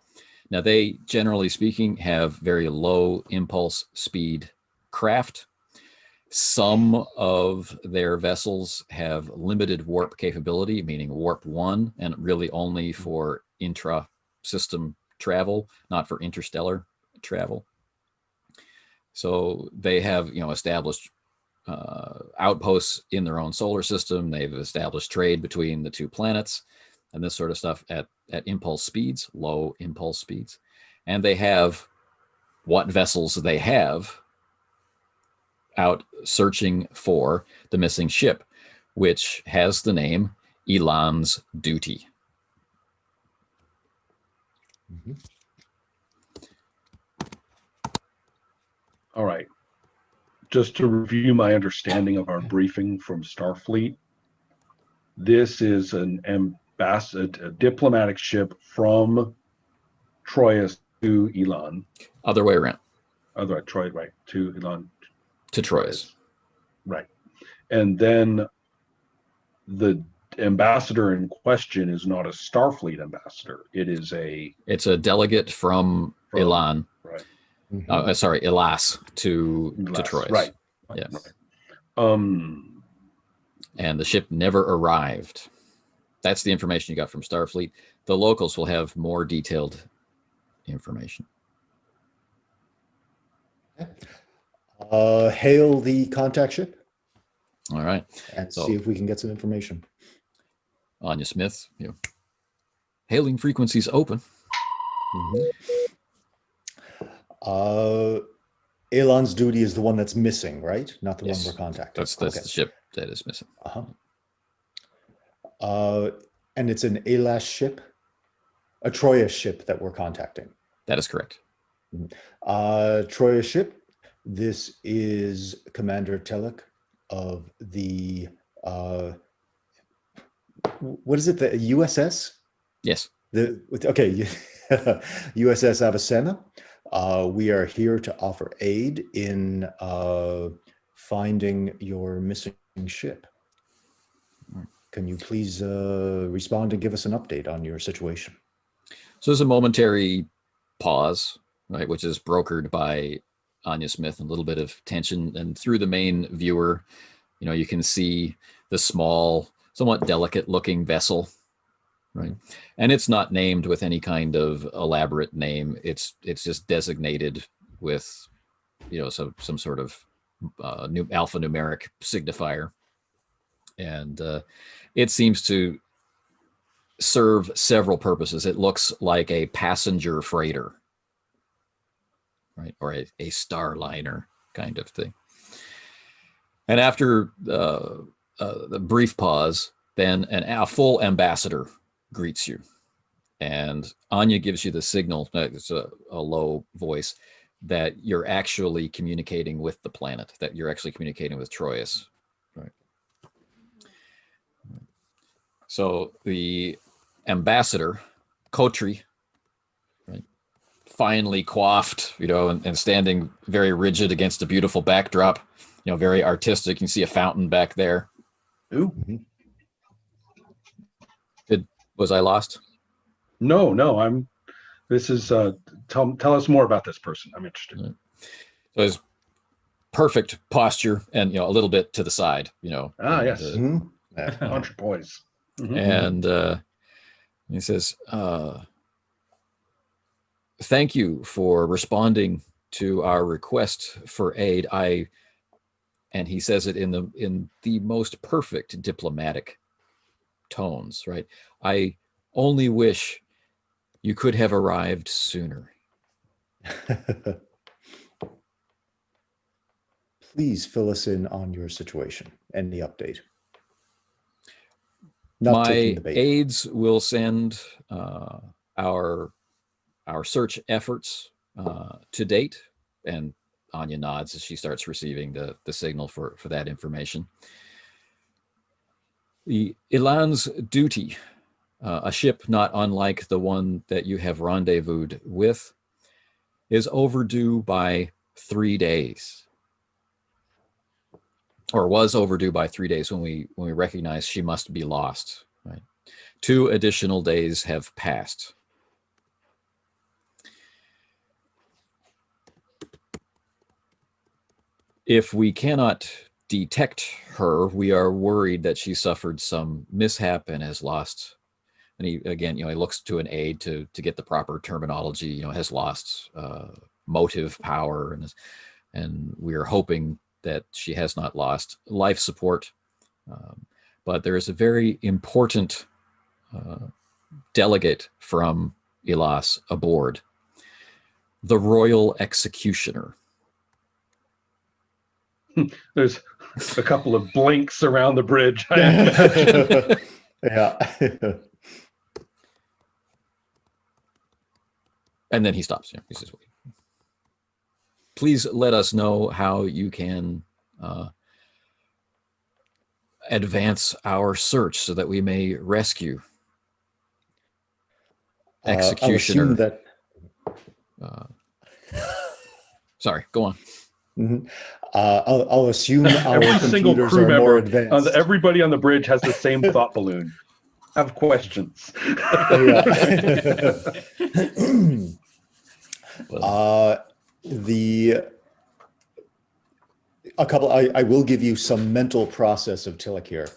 Now, they, generally speaking, have very low impulse speed craft. Some of their vessels have limited warp capability, meaning warp 1, and really only for intra-system travel, not for interstellar travel. So they have, established outposts in their own solar system. They've established trade between the 2 planets and this sort of stuff at impulse speeds, low impulse speeds. And they have what vessels they have out searching for the missing ship, which has the name Elaan's Duty. All right. Just to review my understanding of our briefing from Starfleet, this is a diplomatic ship from Troyius to Elaan. Other way around. Troy, right, to Elaan. To Troyius. Right. And then the ambassador in question is not a Starfleet ambassador. It's a delegate from Elaan. Right. Elas to Troyius. Right. Yes. Right. And the ship never arrived. That's the information you got from Starfleet. The locals will have more detailed information. Hail the contact ship. All right. And see if we can get some information. Anya Smith, hailing frequencies open. Elan's duty is the one that's missing, right? Not the one Yes. we're contacting. That's Okay. the ship that is missing. And it's an Elas ship, a Troyius ship that we're contacting. That is correct. Troyius ship. This is Commander Telek of the what is it? The USS? Yes. Okay, USS Avicenna. We are here to offer aid in finding your missing ship. Can you please respond and give us an update on your situation? So there's a momentary pause, right, which is brokered by Anya Smith and a little bit of tension. And through the main viewer, you can see the small, somewhat delicate-looking vessel, right? And it's not named with any kind of elaborate name. It's just designated with, some sort of alphanumeric signifier, and it seems to serve several purposes. It looks like a passenger freighter, right, or a starliner kind of thing. And after the brief pause, then a full ambassador greets you, and Anya gives you the signal. It's a low voice that you're actually communicating with the planet, that you're actually communicating with Troyius, right? So the ambassador, Kotri, right, finely coiffed, and standing very rigid against a beautiful backdrop, very artistic. You can see a fountain back there. Ooh. Was I lost? No, this is tell us more about this person. I'm interested. Right. So his perfect posture and a little bit to the side, Yes. Mm-hmm. Entrepoise. Mm-hmm. And he says, thank you for responding to our request for aid. And he says it in the most perfect diplomatic tones, right? I only wish you could have arrived sooner. Please fill us in on your situation and the update. My aides will send our search efforts to date, and Anya nods as she starts receiving the signal for that information. The Elaan's duty, a ship not unlike the one that you have rendezvoused with, is overdue by 3 days. Or was overdue by 3 days when we recognized she must be lost. Right? 2 additional days have passed. If we cannot detect her, we are worried that she suffered some mishap and has lost. And he looks to an aide to get the proper terminology. Has lost motive power, and we are hoping that she has not lost life support. But there is a very important delegate from Elas aboard, the Royal Executioner. There's a couple of blinks around the bridge. Yeah. And then he stops. He says, please let us know how you can advance our search so that we may rescue Executioner. Sorry, go on. Mm-hmm. I'll assume our Every single computers crew are member, more advanced. everybody on the bridge has the same thought balloon. Have questions. I will give you some mental process of Tillich here.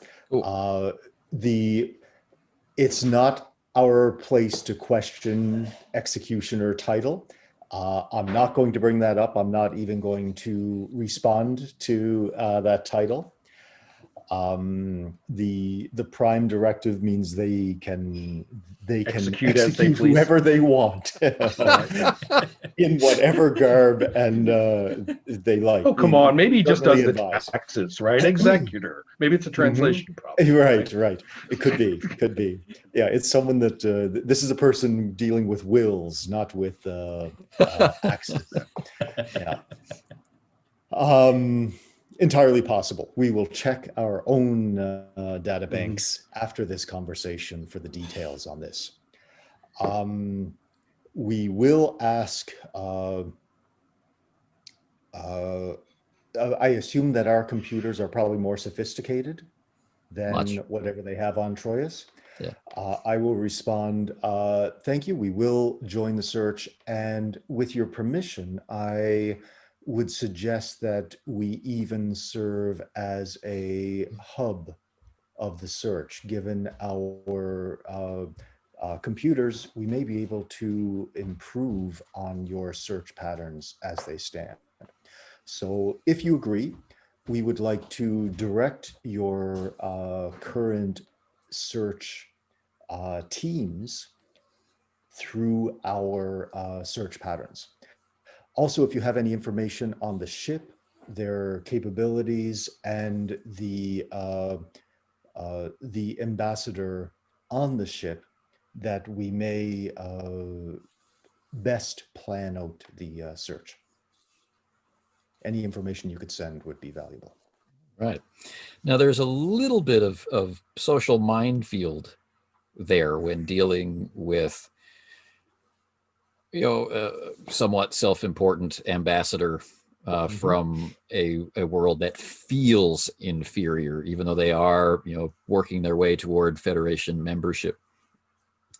It's not our place to question executioner title. I'm not going to bring that up. I'm not even going to respond to that title. The prime directive means they can Execute as they please. whoever they want in whatever garb and they like. Oh, come on. Maybe he just does Certainly the advise. taxes, right? Executor. Maybe it's a translation problem. Right. It could be. Yeah, it's someone that this is a person dealing with wills, not with axes. Yeah. Entirely possible. We will check our own data banks after this conversation for the details on this. We will ask, I assume that our computers are probably more sophisticated than Much. whatever they have on Troyius. Yeah. I will respond, thank you, we will join the search, and with your permission, I would suggest that we even serve as a hub of the search. Given our computers, we may be able to improve on your search patterns as they stand. So if you agree, we would like to direct your current search teams through our search patterns. Also, if you have any information on the ship, their capabilities, and the ambassador on the ship, that we may best plan out the search. Any information you could send would be valuable. Right. Now, there's a little bit of social minefield there when dealing with, somewhat self-important ambassador from a world that feels inferior, even though they are, working their way toward Federation membership.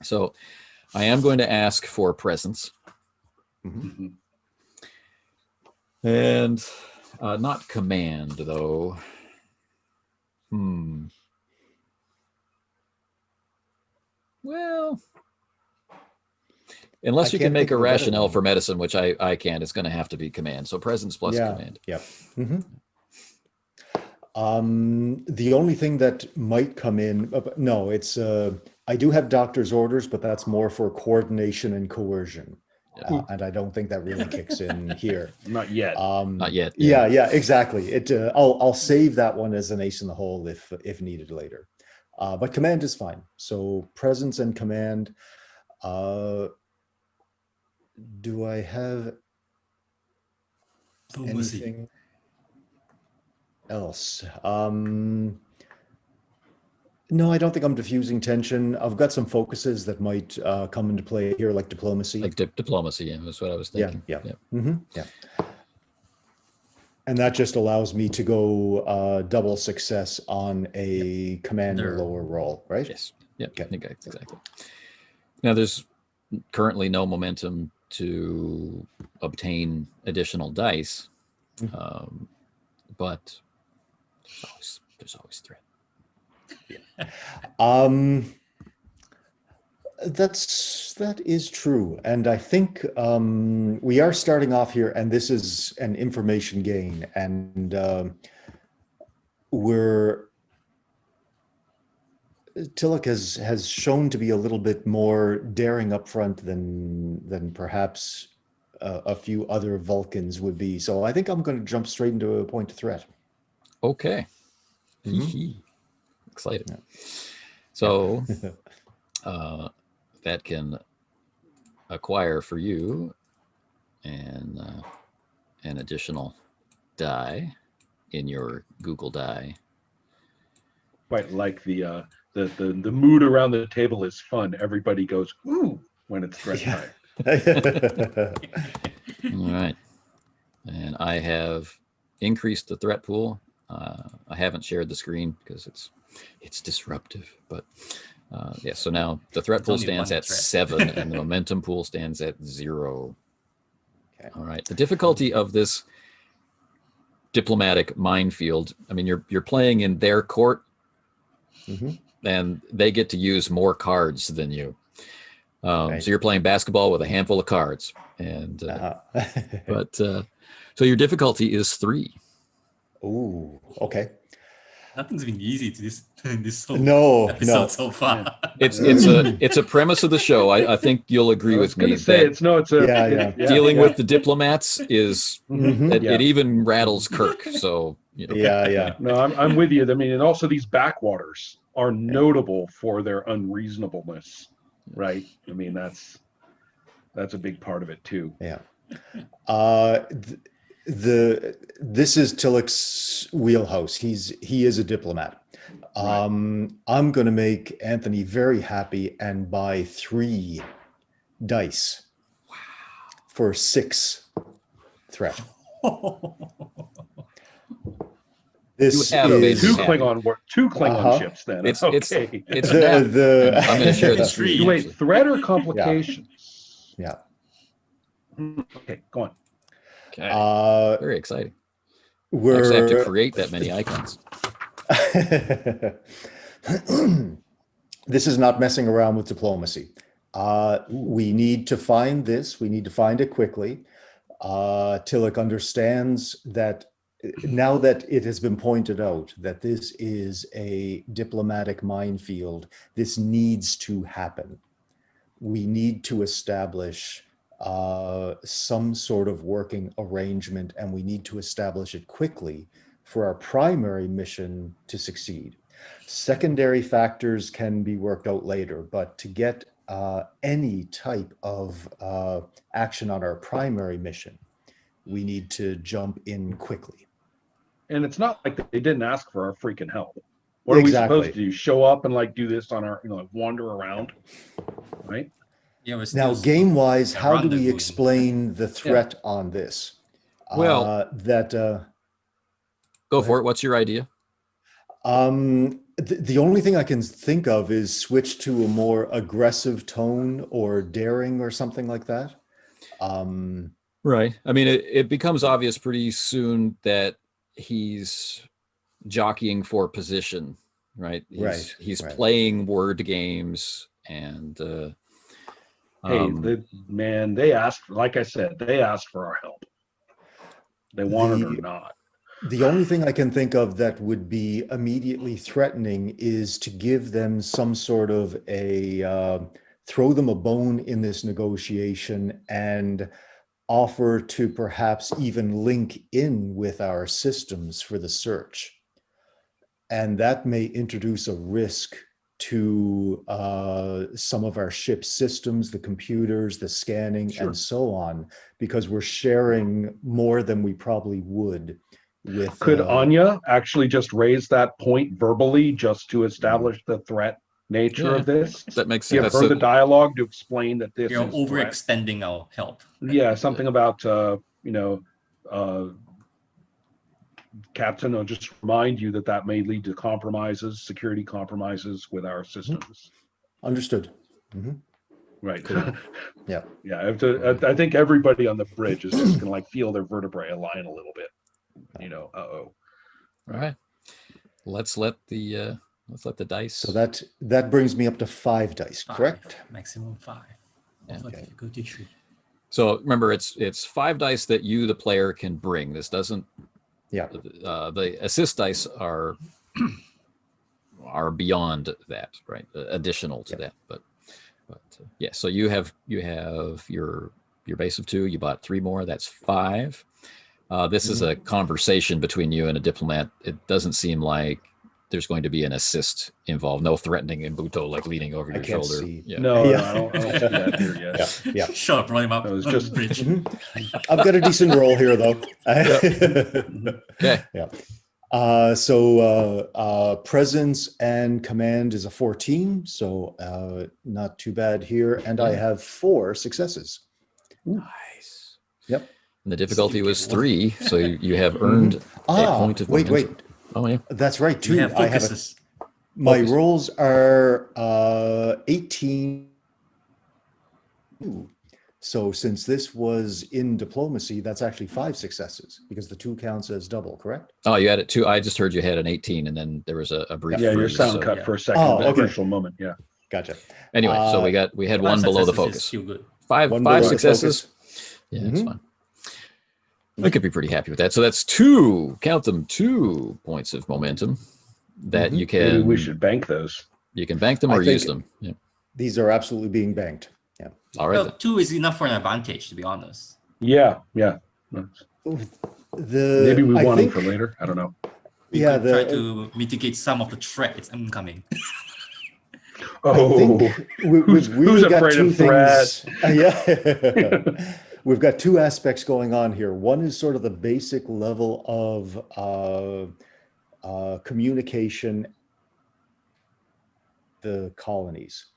So I am going to ask for presence. And not command, though. Well, unless you can make a rationale for medicine, which I can, it's going to have to be command. So presence plus command. Yep. The only thing that might come in, no, it's I do have doctor's orders, but that's more for coordination and coercion. And I don't think that really kicks in here. Not yet. Not yet. Yeah, exactly. I'll save that one as an ace in the hole if needed later. But command is fine. So presence and command. Do I have anything else? No, I don't think I'm diffusing tension. I've got some focuses that might come into play here, like diplomacy. Like diplomacy, yeah, that's what I was thinking. Yeah. And that just allows me to go double success on a commander lower roll, right? Yes. Yeah. Okay. Exactly. Now, there's currently no momentum to obtain additional dice, but there's always threat. That is true, and I think we are starting off here, and this is an information gain, and Tillich has shown to be a little bit more daring up front than perhaps a few other Vulcans would be. So I think I'm going to jump straight into a point of threat. Okay. Excited. Yeah. So that can acquire for you an additional die in your Google die. Quite like the mood around the table is fun. Everybody goes ooh when it's threat time. All right, and I have increased the threat pool. I haven't shared the screen because it's disruptive, but so now the threat pool stands at 7 and the momentum pool stands at 0. Okay. All right. The difficulty of this diplomatic minefield, I mean, you're playing in their court, and they get to use more cards than you. So you're playing basketball with a handful of cards, and so your difficulty is 3. Ooh, okay. Nothing's been easy to this in this whole No, episode no. so far. It's a premise of the show. I think you'll agree I with was me going to say that it's no, it's a Yeah, it- yeah. dealing yeah. with the diplomats is Mhm. it, Yeah. it even rattles Kirk. So you know, Yeah, yeah. No, I'm with you. I mean, and also these backwaters are notable for their unreasonableness, right? I mean, that's a big part of it too. Yeah. This is Tillich's wheelhouse. He is a diplomat. I'm going to make Anthony very happy and buy 3 dice for 6 threat. This You have made is me Two happy. Klingon Uh-huh. ships then. it's Okay. the I'm going to share the It's screen. three. Wait, actually. threat or complications? yeah. Okay, go on. Okay. Very exciting. I We're actually have to create that many icons. This is not messing around with diplomacy. We need to find this. We need to find it quickly. Tillich understands that now that it has been pointed out that this is a diplomatic minefield, this needs to happen. We need to establish some sort of working arrangement, and we need to establish it quickly for our primary mission to succeed. Secondary factors can be worked out later, but to get any type of action on our primary mission, we need to jump in quickly. And it's not like they didn't ask for our freaking help. What are we Exactly. supposed to do? Show up and like do this on our, like wander around, right? Yeah, we're Now, still game-wise, how do we rendezvousing. explain the threat on this? Well, go for it. What's your idea? The only thing I can think of is switch to a more aggressive tone or daring or something like that. Right. I mean, it becomes obvious pretty soon that he's jockeying for position, right? He's right. playing word games and Hey, they asked, like I said, they asked for our help. They want it or not. The only thing I can think of that would be immediately threatening is to give them some sort of throw them a bone in this negotiation and offer to perhaps even link in with our systems for the search. And that may introduce a risk to some of our ship's systems, the computers, the scanning, and so on, because we're sharing more than we probably would with... Could Anya actually just raise that point verbally just to establish the threat nature of this? That makes sense. Give her the dialogue to explain that this You're is overextending our help. Yeah, something about Captain, I'll just remind you that may lead to compromises, security compromises with our systems. Understood. Right. Yeah. Yeah. I think everybody on the bridge is just gonna like feel their vertebrae align a little bit. All right. Let's let the dice. So that brings me up to 5 dice, correct? Maximum 5. Okay. Difficulty 3. So remember, it's 5 dice that you, the player, can bring. This doesn't. Yeah. The assist dice are beyond that, right? Additional to that, but yeah. So you have your base of 2. You bought 3 more. That's 5. This is a conversation between you and a diplomat. It doesn't seem like there's going to be an assist involved. No threatening in Buto, like leaning over your shoulder. See. Yeah. No, I don't see that here yet. Yeah. Shut up, run him up. It was just bridge. I've got a decent roll here, though. Okay. Yeah. So presence and command is a 14, so not too bad here. And I have 4 successes. Nice. Yep. And the difficulty was 3, so you have earned a point of momentum. Wait. Oh yeah. That's right, too. You have focuses. My rolls are 18. So since this was in diplomacy, that's actually 5 successes because the 2 counts as double, correct? Oh, you had it 2. I just heard you had an 18, and then there was a brief. your freeze, sound so- cut for a second, Oh, but okay. crucial moment. Yeah. Gotcha. Anyway, so we had 1 below the focus. Still good. 5 1 below the successes. focus. Yeah, that's fine. I could be pretty happy with that. So that's 2. Count them, 2 points of momentum. that you can. Maybe we should bank those. You can bank them I or use think- them. Yeah. These are absolutely being banked. Yeah. All right. Well, Then. 2 is enough for an advantage, to be honest. Yeah. Maybe we I want think, them for later. I don't know. We Yeah, could try the- to mitigate some of the threat it's incoming. I think we've who's really got afraid two of threat? things. Yeah. We've got two aspects going on here. One is sort of the basic level of communication, the colonies.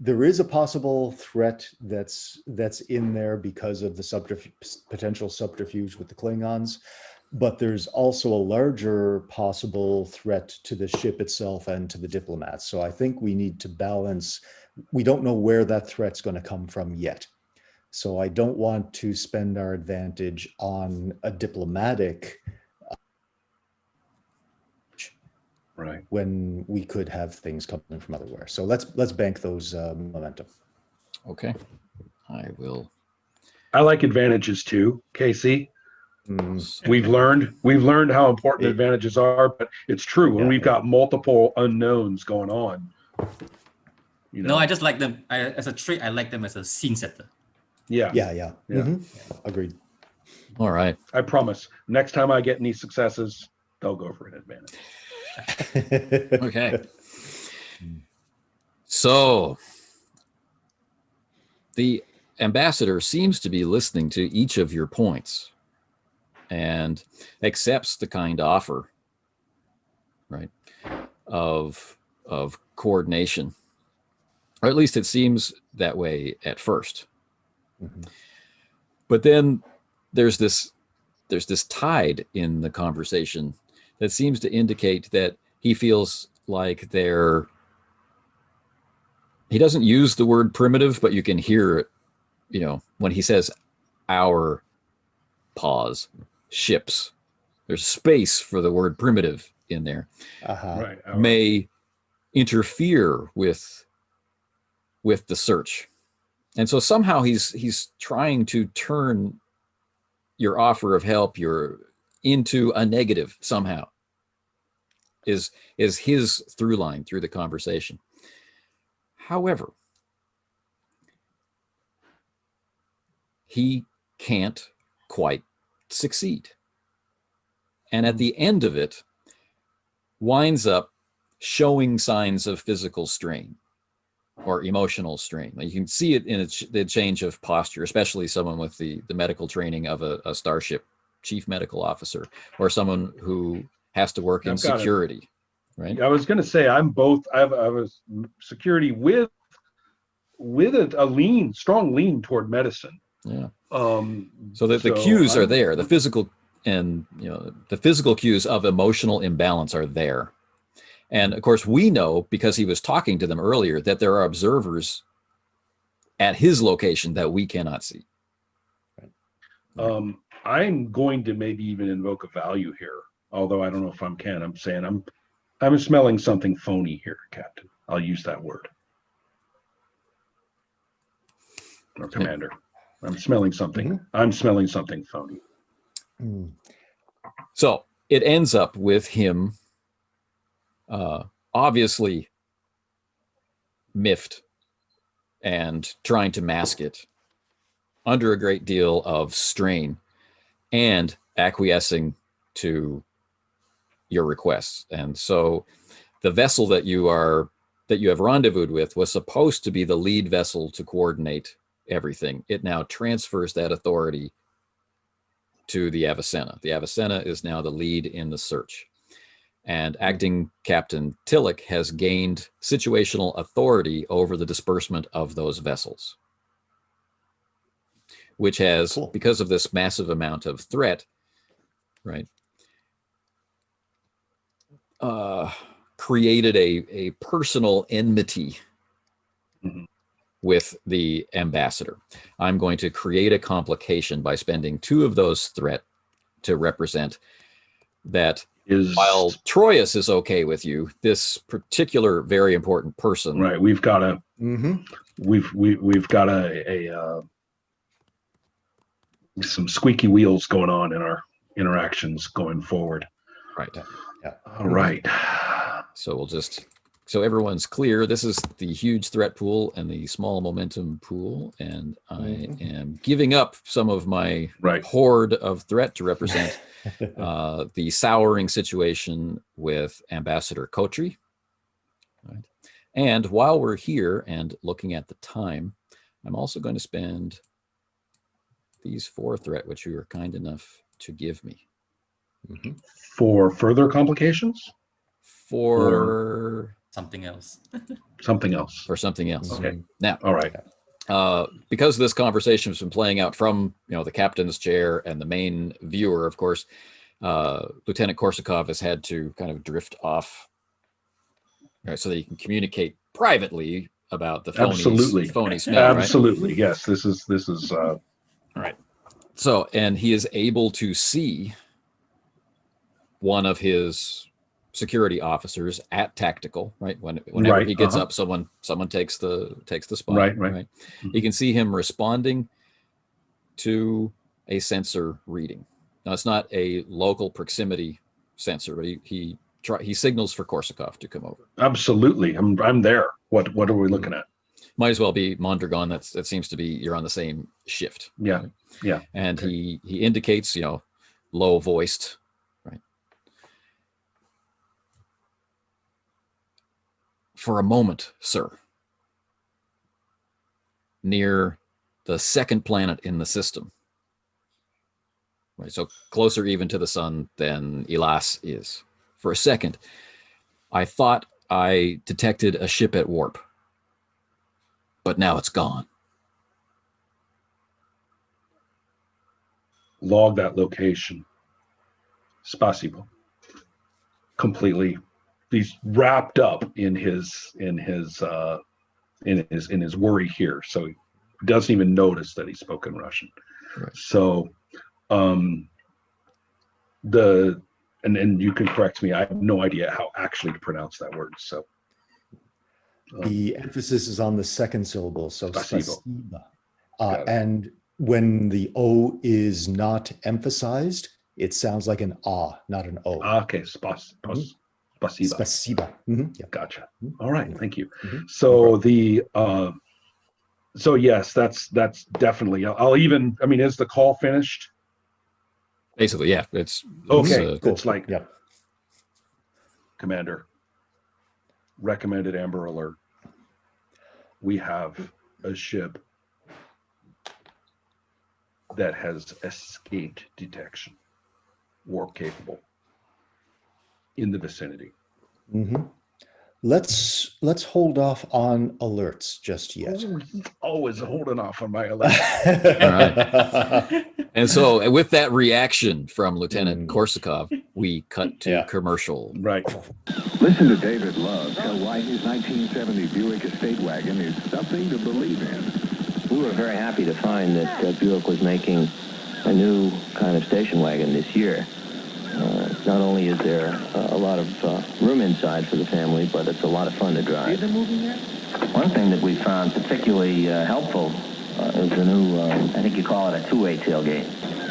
There is a possible threat that's in there because of the potential subterfuge with the Klingons, but there's also a larger possible threat to the ship itself and to the diplomats. So I think we need to balance. We don't know where that threat's going to come from yet. So I don't want to spend our advantage on a diplomatic Right. when we could have things coming from otherwhere. So let's bank those momentum. Okay. I will. I like advantages too, Casey. Mm, We've learned how important advantages are, but it's true when we've got multiple unknowns going on. You know, No, I just like them as a trait. I like them as a scene setter. yeah. yeah. Mhm. Agreed. All right. I promise. Next time I get any successes, they'll go for an advantage. Okay. So the ambassador seems to be listening to each of your points and accepts the kind offer, right, of coordination, or at least it seems that way at first. Mhm. But then there's this tide in the conversation that seems to indicate that he feels like he doesn't use the word primitive, but you can hear it, when he says our pause, ships, there's space for the word primitive in there, Right. may interfere with the search. And so somehow he's trying to turn your offer of help into a negative somehow is his through line through the conversation. However, he can't quite succeed. And at the end of it, winds up showing signs of physical strain or emotional strain. You can see it in the change of posture, especially someone with the medical training of a starship chief medical officer or someone who has to work in security. Right? I was going to say I was security with a strong lean toward medicine. Yeah. So that the cues are there, the physical and the physical cues of emotional imbalance are there. And of course, we know because he was talking to them earlier that there are observers at his location that we cannot see. I'm going to maybe even invoke a value here, although I don't know if I can. I'm saying I'm smelling something phony here, Captain. I'll use that word. Or Commander. I'm smelling something. Mhm. I'm smelling something phony. Mm. So it ends up with him obviously miffed and trying to mask it under a great deal of strain and acquiescing to your requests. And so the vessel that you have rendezvoused with was supposed to be the lead vessel to coordinate everything. It now transfers that authority to the Avicenna. The Avicenna is now the lead in the search. And acting Captain Tillich has gained situational authority over the disbursement of those vessels, which has, because of this massive amount of threat, right, created a personal enmity with the ambassador. I'm going to create a complication by spending 2 of those threat to represent that. While Troyius is okay with you, this particular very important person, right? We've got got some squeaky wheels going on in our interactions going forward. Right. Yeah. All right. So we'll just, so everyone's clear. This is the huge threat pool and the small momentum pool. And I am giving up some of my horde of threat to represent the souring situation with Ambassador Kotri. Right. And while we're here and looking at the time, I'm also going to spend these 4 threat, which you were kind enough to give me. For further complications? For something else. Something else. For something else. Okay. Now, all right. Because this conversation has been playing out from the captain's chair and the main viewer, of course, Lieutenant Korsakov has had to kind of drift off, right, so that he can communicate privately about the phony smell. Absolutely, right? Yes. This is. All right. So, and he is able to see one of his security officers at tactical, right? Whenever he gets up, someone takes the spot. Right. He can see him responding to a sensor reading. Now, it's not a local proximity sensor, but he signals for Korsakov to come over. Absolutely, I'm there. What are we looking at? Might as well be Mondragon. That seems to be, you're on the same shift. Yeah, right? yeah. And he indicates, low voiced, right? For a moment, sir, near the second planet in the system, right? So closer even to the sun than Elas is. For a second, I thought I detected a ship at warp, but now it's gone. Log that location. Spasibo. Completely. He's wrapped up in his worry here, so he doesn't even notice that he's spoken Russian. Right. So, and you can correct me. I have no idea how actually to pronounce that word. So, the emphasis is on the second syllable. So Spasibo. And when the O is not emphasized, it sounds like an ah, not an O. Okay, Spasiba. Spasiba. Yeah. Gotcha. All right, thank you. So so yes, that's definitely. I'll even. I mean, is the call finished? Basically, yeah. It's okay. Cool. It's like, yep. Commander, recommended Amber Alert. We have a ship that has escaped detection, warp capable, in the vicinity. Let's hold off on alerts just yet. He's always holding off on my alert. All right. And so with that reaction from Lieutenant Korsakov, we cut to commercial. Right. Listen to David Love tell why his 1970 Buick Estate Wagon is something to believe in. We were very happy to find that Buick was making a new kind of station wagon this year. Not only is there a lot of room inside for the family, but it's a lot of fun to drive. One thing that we found particularly helpful is the new, I think you call it a two-way tailgate.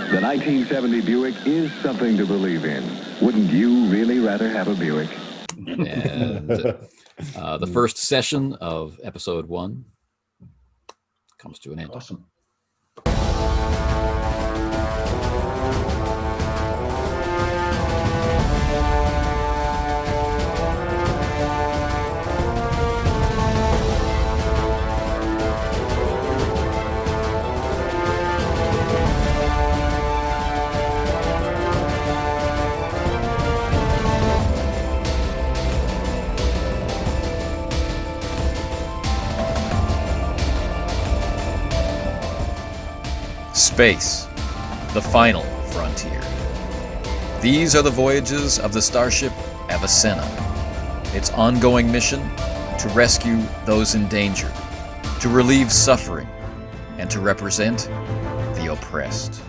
The 1970 Buick is something to believe in. Wouldn't you really rather have a Buick? And the first session of episode 1 comes to an end. Awesome. Space, the final frontier. These are the voyages of the starship Avicenna. Its ongoing mission: to rescue those in danger, to relieve suffering, and to represent the oppressed.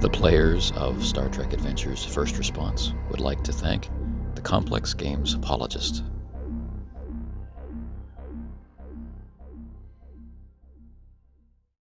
The players of Star Trek Adventures First Response would like to thank the Complex Games apologist,